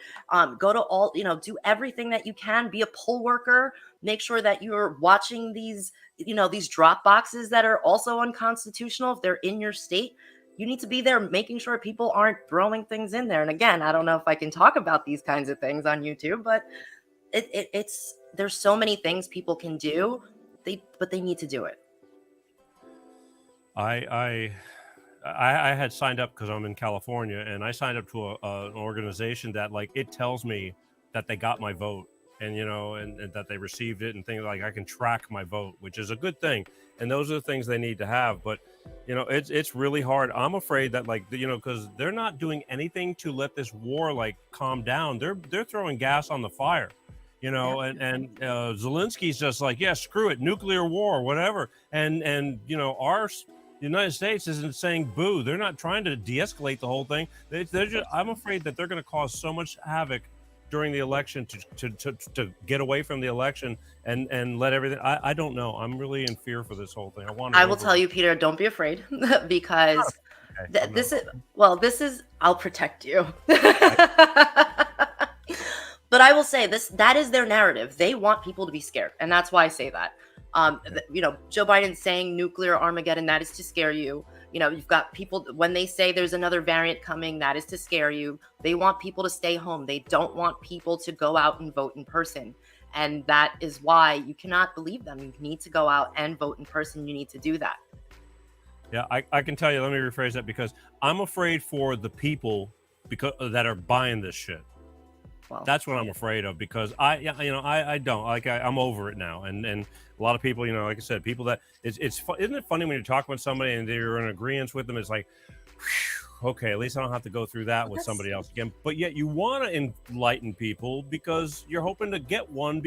go to all, do everything that you can, be a poll worker, make sure that you're watching these, these drop boxes that are also unconstitutional. If they're in your state, you need to be there making sure people aren't throwing things in there. And again, I don't know if I can talk about these kinds of things on YouTube, but there's so many things people can do, but they need to do it. I had signed up because I'm in California, and I signed up to an organization that, like, it tells me that they got my vote, and and that they received it, and things like I can track my vote, which is a good thing. And those are the things they need to have. But it's really hard. I'm afraid that, like, because they're not doing anything to let this war calm down. They're throwing gas on the fire. And Zelensky's just like, yeah, screw it, nuclear war, whatever. And the United States isn't saying boo. They're not trying to de-escalate the whole thing. They're just, I'm afraid that they're going to cause so much havoc during the election to get away from the election and let everything. I don't know. I'm really in fear for this whole thing. I will tell you, Peter, don't be afraid because this is I'll protect you. But I will say that is their narrative. They want people to be scared. And that's why I say that. Joe Biden saying nuclear Armageddon, that is to scare you. You've got people, when they say there's another variant coming, that is to scare you. They want people to stay home. They don't want people to go out and vote in person. And that is why you cannot believe them. You need to go out and vote in person. You need to do that. Yeah, I can tell you, let me rephrase that, because I'm afraid for the people that are buying this shit. Well, that's what I'm afraid of, because I don't I'm over it now. And a lot of people, like I said, people that isn't it funny when you're talking with somebody and you're in agreement with them? It's like, whew, okay, at least I don't have to go through that with somebody else again. But yet you want to enlighten people because you're hoping to get one,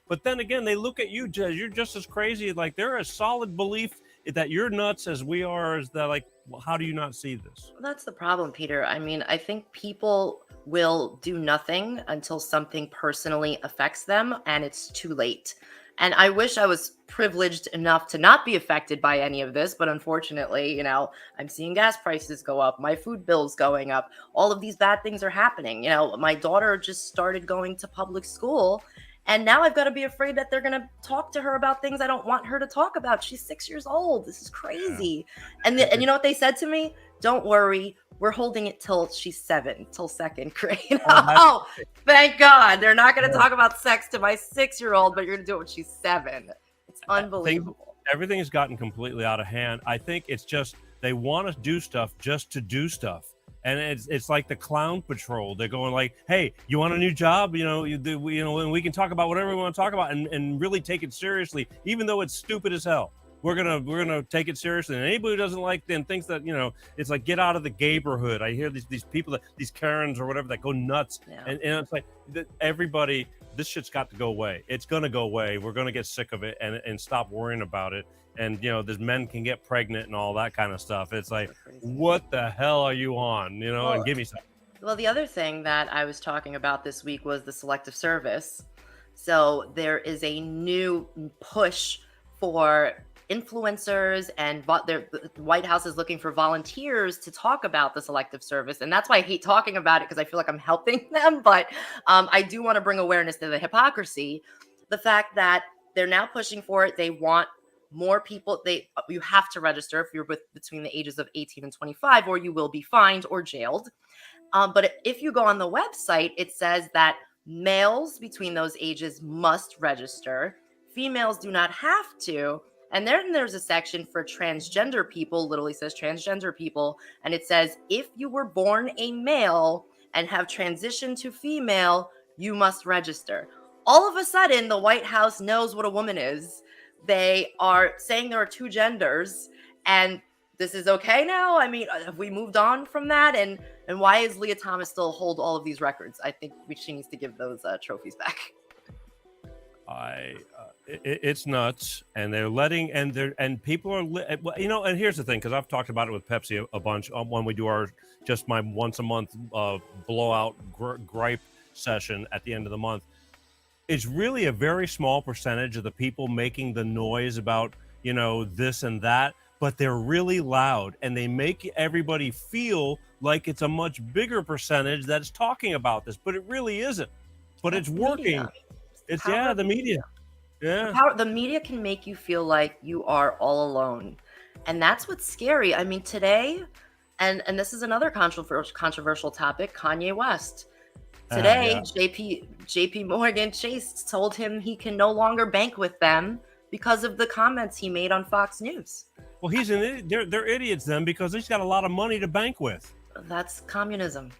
but then again, they look at you, you're just as crazy. Like, they're a solid belief that you're nuts as we are. Is that, like, well, how do you not see this? Well, that's the problem, Peter. I mean, I think people will do nothing until something personally affects them and it's too late. And I wish I was privileged enough to not be affected by any of this, but unfortunately, I'm seeing gas prices go up, my food bills going up, all of these bad things are happening. My daughter just started going to public school, and now I've got to be afraid that they're going to talk to her about things I don't want her to talk about. She's 6 years old. This is crazy. And you know what they said to me? Don't worry. We're holding it till she's 7, till second grade. Oh, thank God. They're not going to talk about sex to my 6-year-old, but you're going to do it when she's 7. It's unbelievable. everything has gotten completely out of hand. I think it's just they want to do stuff just to do stuff. And it's like the clown patrol. They're going like, "Hey, you want a new job? And we can talk about whatever we want to talk about, and really take it seriously, even though it's stupid as hell. We're gonna take it seriously. And anybody who doesn't like them thinks that it's like get out of the gayborhood. I hear these people these Karens or whatever that go nuts, and it's like everybody. This shit's got to go away. It's gonna go away. We're gonna get sick of it and stop worrying about it. And these men can get pregnant and all that kind of stuff. It's like, what the hell are you on? And give me some. Well, the other thing that I was talking about this week was the selective service. So there is a new push for influencers, and the White House is looking for volunteers to talk about the selective service. And that's why I hate talking about it, because I feel like I'm helping them. But I do want to bring awareness to the hypocrisy, the fact that they're now pushing for it. They want more people. You have to register if you're between the ages of 18 and 25, or you will be fined or jailed. But if you go on the website, it says that males between those ages must register. Females do not have to. And then there's a section for transgender people, literally says transgender people. And it says, if you were born a male and have transitioned to female, you must register. All of a sudden, the White House knows what a woman is. They are saying there are two genders, and this is okay now. I mean, have we moved on from that? And why is Leah Thomas still hold all of these records? I think she needs to give those trophies back. It's nuts, and they're letting and people are and here's the thing, because I've talked about it with Pepsi a bunch when we do my once a month blowout gripe session at the end of the month. It's really a very small percentage of the people making the noise about this and that, but they're really loud, and they make everybody feel like it's a much bigger percentage that's talking about this, but it really isn't. But it's working. It's the media. Yeah. The media can make you feel like you are all alone. And that's what's scary. I mean, today, and this is another controversial topic, Kanye West. Today, JP Morgan Chase told him he can no longer bank with them because of the comments he made on Fox News. Well, he's an idiot. They're idiots then, because he's got a lot of money to bank with. That's communism.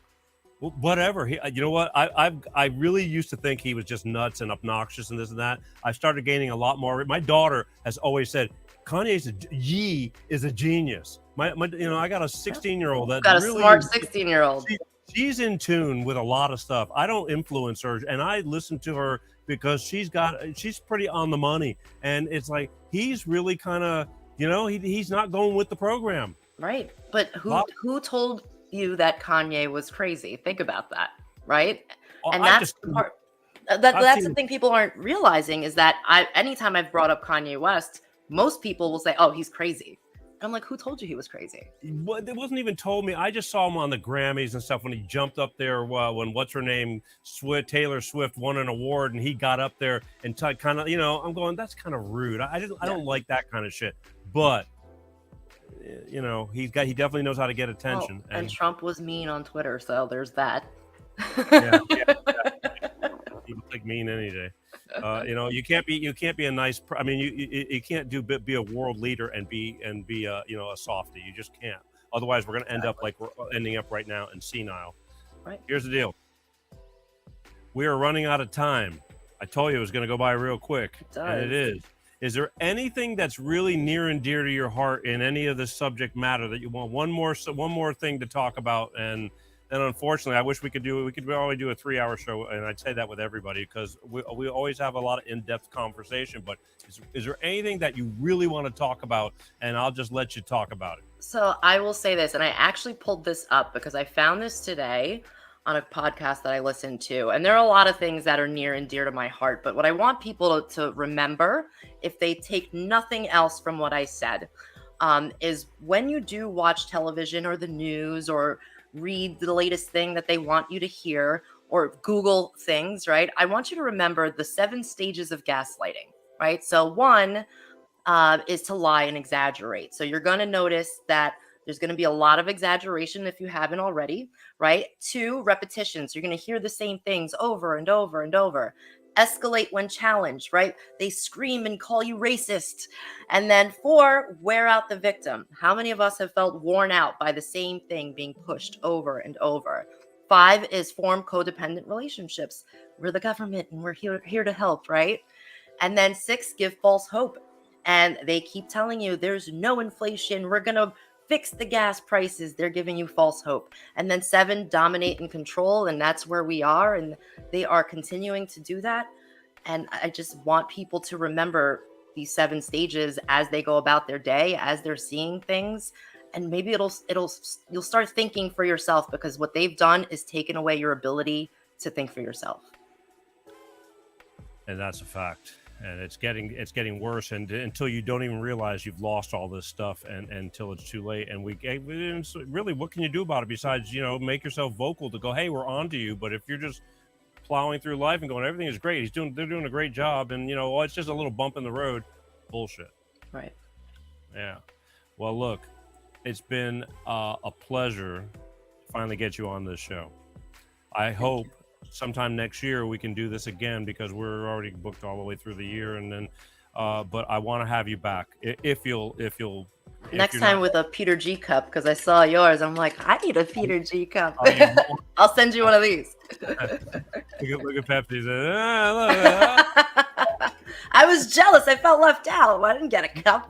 Well, whatever. You know what? I really used to think he was just nuts and obnoxious and this and that. I started gaining a lot more. My daughter has always said Kanye's is a genius. I got a 16-year-old that got a really smart 16-year-old. She's in tune with a lot of stuff. I don't influence her, and I listen to her because she's pretty on the money. And it's like he's really kind of he's not going with the program. Right. But who told you that Kanye was crazy? Think about that, right? And that's the part. That's the thing people aren't realizing, is that anytime I've brought up Kanye West, most people will say, "Oh, he's crazy." I'm like, who told you he was crazy? Well, it wasn't even told me. I just saw him on the Grammys and stuff when he jumped up there. When what's her name, Taylor Swift, won an award, and he got up there and kind of, I'm going, that's kind of rude. I don't like that kind of shit. But he definitely knows how to get attention. And Trump was mean on Twitter, so there's that. Yeah. People think mean any day. You can't be a nice. I mean, you can't be a world leader and be a softie. You just can't. Otherwise, we're going to end up like we're ending up right now in senile. Right. Here's the deal. We are running out of time. I told you it was going to go by real quick, and it is. Is there anything that's really near and dear to your heart in any of this subject matter that you want one more thing to talk about? And unfortunately, I wish we could only do a 3-hour show, and I'd say that with everybody, because we always have a lot of in-depth conversation. But is there anything that you really want to talk about? And I'll just let you talk about it. So I will say this, and I actually pulled this up because I found this today on a podcast that I listened to, and there are a lot of things that are near and dear to my heart. But what I want people to remember, if they take nothing else from what I said, is when you do watch television or the news or read the latest thing that they want you to hear or Google things, right? I want you to remember the 7 stages of gaslighting, right? So 1 is to lie and exaggerate. So you're going to notice that there's going to be a lot of exaggeration if you haven't already, right? 2, repetition. So you're going to hear the same things over and over and over. escalate when challenged, right? They scream and call you racist. And then 4, wear out the victim. How many of us have felt worn out by the same thing being pushed over and over? 5 is form codependent relationships. We're the government and we're here to help, right? And then 6, give false hope. And they keep telling you there's no inflation. We're going to fix the gas prices. They're giving you false hope. And then 7, dominate and control. And that's where we are. And they are continuing to do that. And I just want people to remember these 7 stages as they go about their day, as they're seeing things. And maybe you'll start thinking for yourself, because what they've done is taken away your ability to think for yourself. And that's a fact. And it's getting worse, and until you don't even realize you've lost all this stuff, and until it's too late. And really, what can you do about it besides, make yourself vocal to go, hey, we're on to you. But if you're just plowing through life and going, everything is great, they're doing a great job, and it's just a little bump in the road, bullshit. Right. Yeah. Well, look, it's been a pleasure to finally get you on this show. I hope sometime next year we can do this again, because we're already booked all the way through the year, and then but I want to have you back if you'll next time with a Peter G cup, because I saw yours. I'm like, I need a Peter G cup. I'll send you one of these. Look at Pepsi. I was jealous. I felt left out. I didn't get a cup.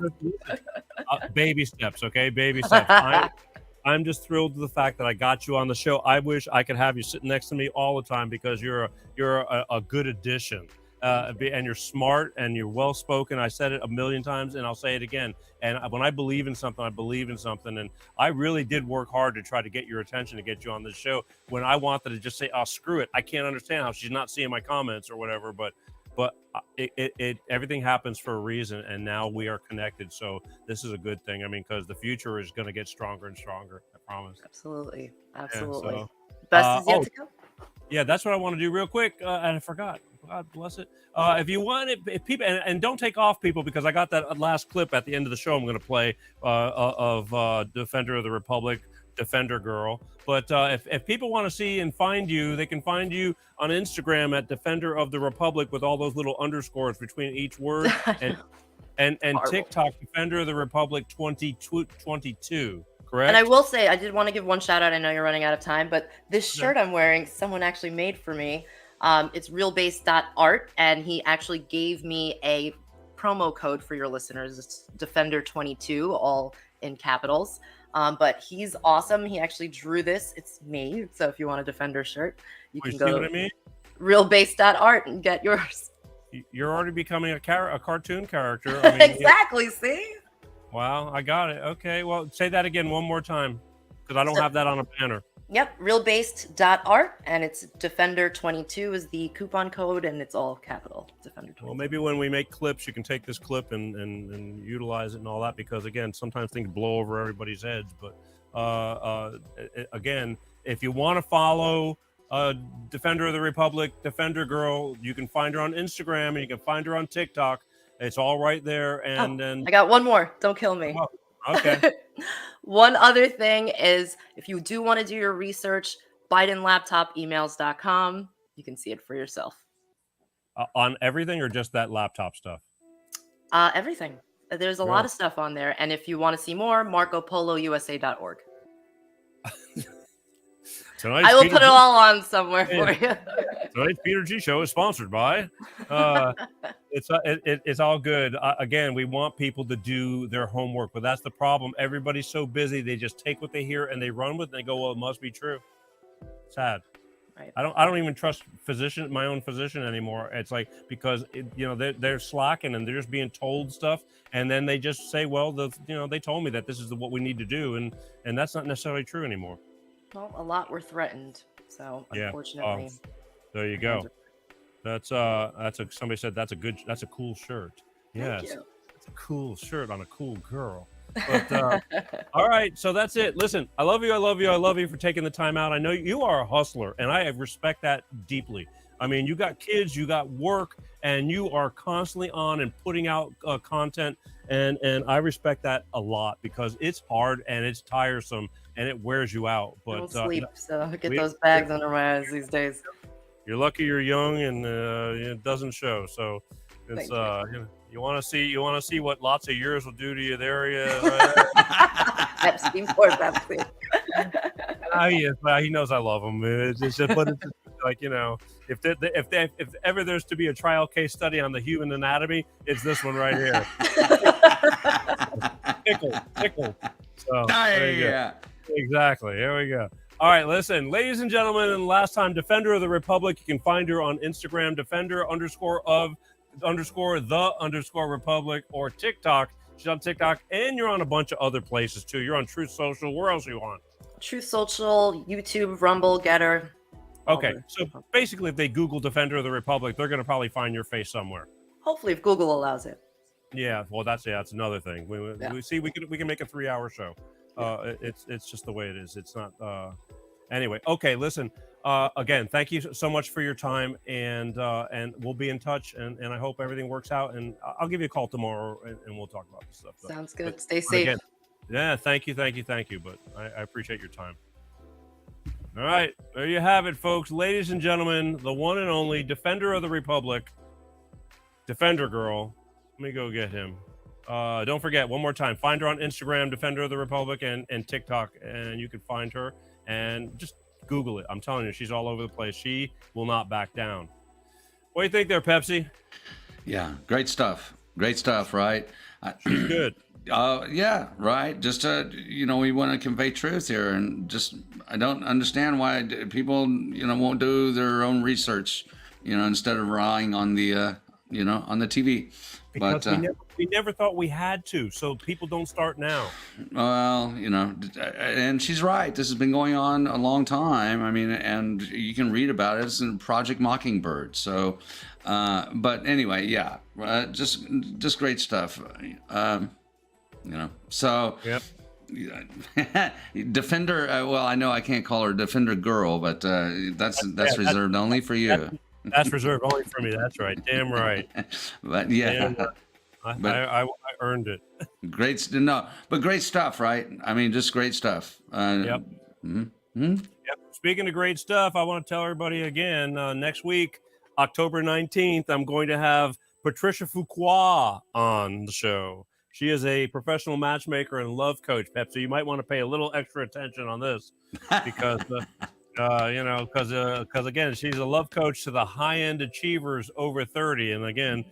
Baby steps, okay? Baby steps. I'm just thrilled to the fact that I got you on the show. I wish I could have you sitting next to me all the time, because you're a good addition, and you're smart and you're well spoken. I said it a million times, and I'll say it again. And when I believe in something, I believe in something. And I really did work hard to try to get your attention, to get you on this show, when I wanted to just say, "Oh, screw it. I can't understand how she's not seeing my comments or whatever." But everything happens for a reason, and now we are connected. So this is a good thing. I mean, because the future is going to get stronger and stronger. I promise. Absolutely. Yeah, so, Best is yet to come. Yeah, that's what I want to do real quick. And I forgot. God bless it. If you want it, if people, and don't take off, people, because I got that last clip at the end of the show I'm going to play of Defender of the Republic, Defender Girl. But if people want to see and find you, they can find you on Instagram at Defender of the Republic, with all those little underscores between each word, and TikTok, Defender of the Republic 2022. Correct. And I will say, I did want to give one shout out. I know you're running out of time, but this shirt I'm wearing, someone actually made for me. It's realbase.art, and he actually gave me a promo code for your listeners. It's Defender22, all in capitals. But he's awesome. He actually drew this. It's me. So if you want a Defender shirt, you can go to realbase.art and get yours. You're already becoming a cartoon character. I mean, exactly. See? Wow, I got it. Okay, well, say that again one more time, because I don't have that on a banner. Yep, realbased.art, and it's Defender22 is the coupon code, and it's all capital, Defender22. Well, maybe when we make clips, you can take this clip and utilize it and all that, because, again, sometimes things blow over everybody's heads. But, again, if you want to follow Defender of the Republic, Defender Girl, you can find her on Instagram, and you can find her on TikTok. It's all right there. And then I got one more. Don't kill me. Oh, okay. One other thing is, if you do want to do your research, BidenLaptopEmails.com. You can see it for yourself. On everything, or just that laptop stuff? Everything. There's a lot of stuff on there. And if you want to see more, MarcoPoloUSA.org. I will put it all on somewhere for you. Tonight's Peter G Show is sponsored by. It's all good. Again, we want people to do their homework, but that's the problem. Everybody's so busy, they just take what they hear and they run with it. And they go, well, it must be true. Sad. Right. I don't even trust my own physician anymore. It's like, because they're slacking and they're just being told stuff, and then they just say, well, they told me that this is what we need to do, and that's not necessarily true anymore. Well, a lot were threatened, so unfortunately. There you go. Somebody said that's a cool shirt. Yes, it's a cool shirt on a cool girl. But all right, so that's it. Listen, I love you for taking the time out. I know you are a hustler, and I respect that deeply. I mean, you got kids, you got work, and you are constantly on and putting out content, and I respect that a lot, because it's hard and it's tiresome and it wears you out. But I don't sleep, so I get those bags under my eyes these days. You're lucky you're young and it doesn't show. So it's Thank you want to see what lots of years will do to you there. Yeah, Pepsi, poor Pepsi. he knows I love him. It's just, but it's just like, if ever there's to be a trial case study on the human anatomy, it's this one right here. Tickle. So there you go. Exactly. Here we go. All right, listen, ladies and gentlemen, and last time, Defender of the Republic. You can find her on Instagram, Defender_of_the_Republic, or TikTok. She's on TikTok, and you're on a bunch of other places too. You're on Truth Social. Where else are you on? Truth Social, YouTube, Rumble, Getter. Okay, so basically, if they Google Defender of the Republic, they're going to probably find your face somewhere. Hopefully, if Google allows it. Yeah, well, that's another thing. We can make a 3-hour show. It's just the way it is. It's not. Anyway, okay. Listen. Again, thank you so much for your time, and we'll be in touch. And I hope everything works out. And I'll give you a call tomorrow, and we'll talk about this stuff. Sounds good. Stay safe. Again, yeah, thank you. But I appreciate your time. All right, there you have it, folks. Ladies and gentlemen, the one and only Defender of the Republic, Defender Girl. Let me go get him. Don't forget, one more time, find her on Instagram, Defender of the Republic, and TikTok, and you can find her, and just Google it. I'm telling you, she's all over the place. She will not back down. What do you think there, Pepsi? Yeah, great stuff, right? She's good. Yeah, right. Just we want to convey truth here, and just I don't understand why people won't do their own research, instead of relying on the on the TV. Because but we never thought we had to, so people don't start now. Well, and she's right. This has been going on a long time. I mean, and you can read about it. It's in Project Mockingbird. So, but anyway, yeah, just great stuff. So. Yep. Defender. Well, I know I can't call her Defender Girl, but that's reserved only for you. That's reserved only for me. That's right. Damn right. But yeah, I earned it. Great stuff, right? I mean, just great stuff. Yep. Yep. Speaking of great stuff, I want to tell everybody again, next week, October 19th, I'm going to have Patricia Fuqua on the show. She is a professional matchmaker and love coach, Pep. So you might want to pay a little extra attention on this because, because again, she's a love coach to the high-end achievers over 30. And again,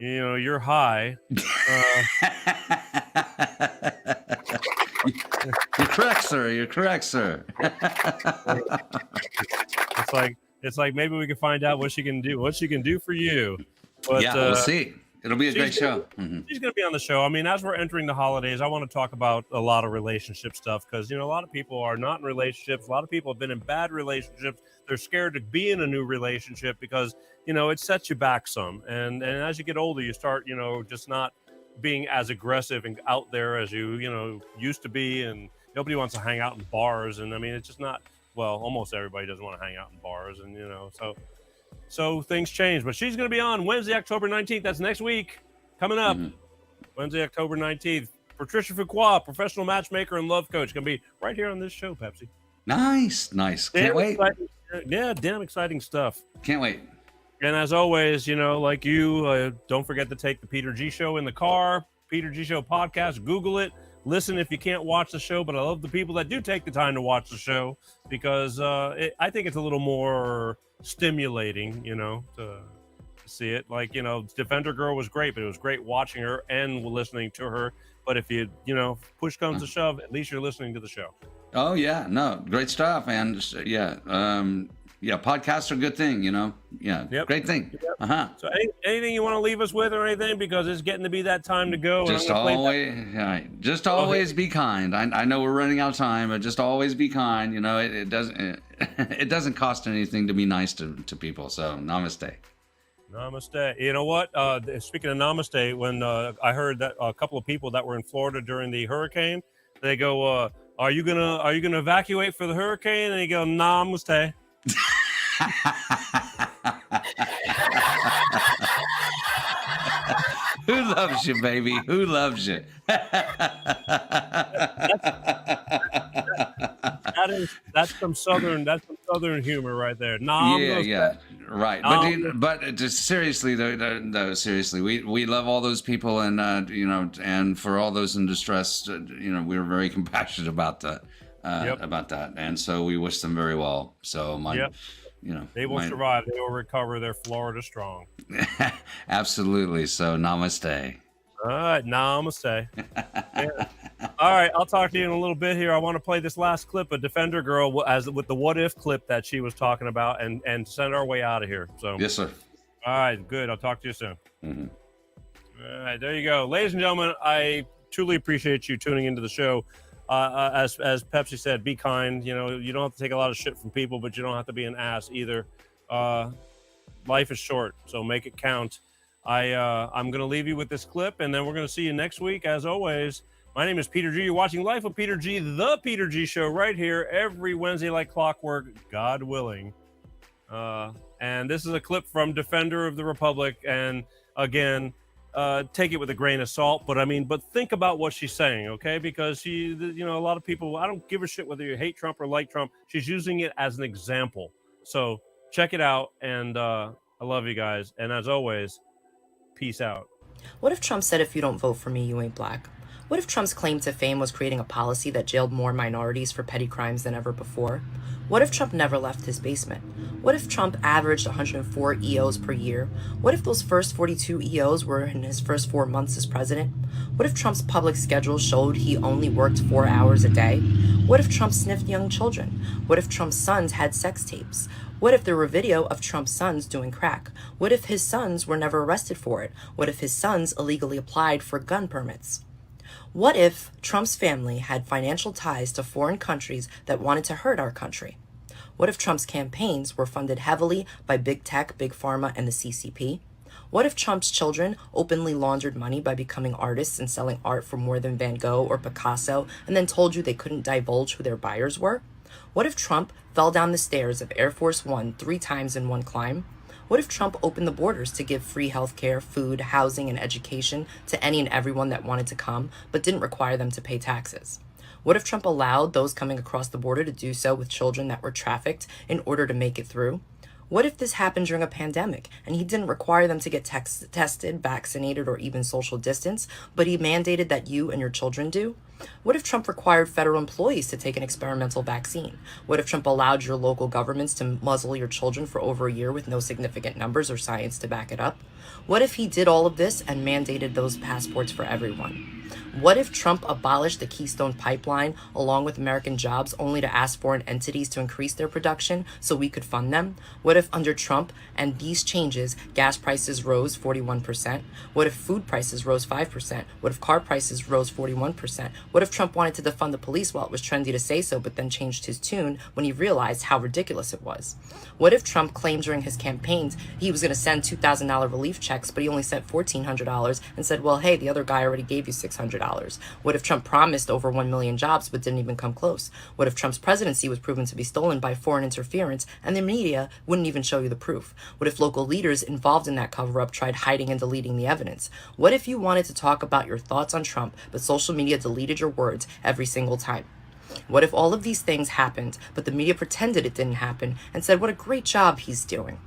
you're high. You're correct, sir. It's like maybe we can find out what she can do for you. But, yeah, we'll see. It'll be a great show. She's going to be on the show. I mean, as we're entering the holidays, I want to talk about a lot of relationship stuff because, a lot of people are not in relationships. A lot of people have been in bad relationships. They're scared to be in a new relationship because, it sets you back some. And as you get older, you start, just not being as aggressive and out there as you, used to be. And nobody wants to hang out in bars. And I mean, it's just not, well, almost everybody doesn't want to hang out in bars. And, so things change, but she's going to be on Wednesday, October 19th. That's next week. Coming up, Wednesday, October 19th. Patricia Fuqua, professional matchmaker and love coach, going to be right here on this show, Pepsi. Nice. Can't wait. Damn exciting stuff. Can't wait. And as always, like you, don't forget to take the Peter G Show in the car, Peter G Show podcast. Google it. Listen if you can't watch the show, but I love the people that do take the time to watch the show because I think it's a little more stimulating, to see it. Like, Defender Girl was great, but it was great watching her and listening to her. But if you, push comes to shove, at least you're listening to the show. Oh yeah, no, great stuff, and yeah, podcasts are a good thing, Yeah, yep. Great thing. Yep. So anything you want to leave us with or anything, because it's getting to be that time to go. Just always be kind. I know we're running out of time, but just always be kind. It doesn't cost anything to be nice to people. So namaste. Namaste. You know what? Speaking of namaste, when I heard that a couple of people that were in Florida during the hurricane, they go, "Are you gonna evacuate for the hurricane?" And they go, "Namaste." Who loves you, baby? Who loves you? That's some southern humor right there. Namaste. Yeah. Right, but just seriously, though, seriously, we love all those people, and and for all those in distress, we're very compassionate about that, and so we wish them very well. So they will survive. They will recover. They're Florida strong. Absolutely. So namaste. All right, namaste. Yeah. All right, I'll talk to you in a little bit here. I want to play this last clip of Defender Girl with the what if clip that she was talking about, and send our way out of here. So yes, sir. All right, good. I'll talk to you soon. Mm-hmm. All right, there you go, ladies and gentlemen. I truly appreciate you tuning into the show. As Pepsi said, be kind. You don't have to take a lot of shit from people, but you don't have to be an ass either. Life is short, so make it count. I'm going to leave you with this clip, and then we're going to see you next week. As always, my name is Peter G. You're watching Life with Peter G, the Peter G Show, right here every Wednesday like clockwork, God willing. And this is a clip from Defender of the Republic. And again, take it with a grain of salt. But think about what she's saying, okay? Because a lot of people, I don't give a shit whether you hate Trump or like Trump. She's using it as an example. So check it out. And I love you guys. And as always, peace out. What if Trump said, if you don't vote for me, you ain't black? What if Trump's claim to fame was creating a policy that jailed more minorities for petty crimes than ever before? What if Trump never left his basement? What if Trump averaged 104 EOs per year? What if those first 42 EOs were in his first 4 months as president? What if Trump's public schedule showed he only worked 4 hours a day? What if Trump sniffed young children? What if Trump's sons had sex tapes? What if there were video of Trump's sons doing crack? What if his sons were never arrested for it? What if his sons illegally applied for gun permits? What if Trump's family had financial ties to foreign countries that wanted to hurt our country? What if Trump's campaigns were funded heavily by big tech, big pharma, and the CCP? What if Trump's children openly laundered money by becoming artists and selling art for more than Van Gogh or Picasso, and then told you they couldn't divulge who their buyers were? What if Trump fell down the stairs of Air Force One 3 times in one climb? What if Trump opened the borders to give free healthcare, food, housing, and education to any and everyone that wanted to come, but didn't require them to pay taxes? What if Trump allowed those coming across the border to do so with children that were trafficked in order to make it through? What if this happened during a pandemic and he didn't require them to get tested, vaccinated, or even social distance, but he mandated that you and your children do? What if Trump required federal employees to take an experimental vaccine? What if Trump allowed your local governments to muzzle your children for over a year with no significant numbers or science to back it up? What if he did all of this and mandated those passports for everyone? What if Trump abolished the Keystone Pipeline along with American jobs only to ask foreign entities to increase their production so we could fund them? What if under Trump and these changes, gas prices rose 41%? What if food prices rose 5%? What if car prices rose 41%? What if Trump wanted to defund the police while it was trendy to say so, but then changed his tune when he realized how ridiculous it was? What if Trump claimed during his campaigns he was going to send $2,000 relief checks, but he only sent $1,400 and said, well, hey, the other guy already gave you $600? What if Trump promised over 1 million jobs but didn't even come close? What if Trump's presidency was proven to be stolen by foreign interference and the media wouldn't even show you the proof? What if local leaders involved in that cover-up tried hiding and deleting the evidence? What if you wanted to talk about your thoughts on Trump, but social media deleted your words every single time? What if all of these things happened, but the media pretended it didn't happen and said what a great job he's doing?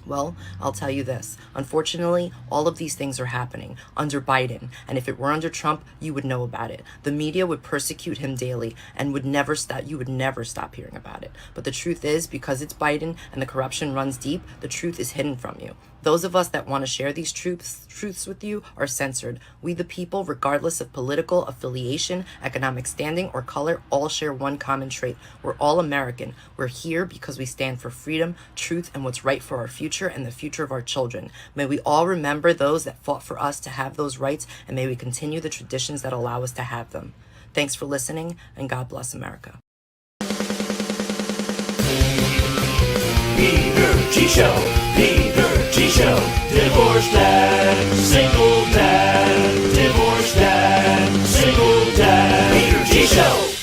Well, I'll tell you this. Unfortunately, all of these things are happening under Biden. And if it were under Trump, you would know about it. The media would persecute him daily and would never stop. You would never stop hearing about it. But the truth is, because it's Biden and the corruption runs deep, the truth is hidden from you. Those of us that want to share these truths with you are censored. We the people, regardless of political affiliation, economic standing, or color, all share one common trait. We're all American. We're here because we stand for freedom, truth, and what's right for our future and the future of our children. May we all remember those that fought for us to have those rights, and may we continue the traditions that allow us to have them. Thanks for listening, and God bless America. Peter G Show. Peter G Show. Divorce dad, single dad. Divorce dad, single dad. Peter G Show.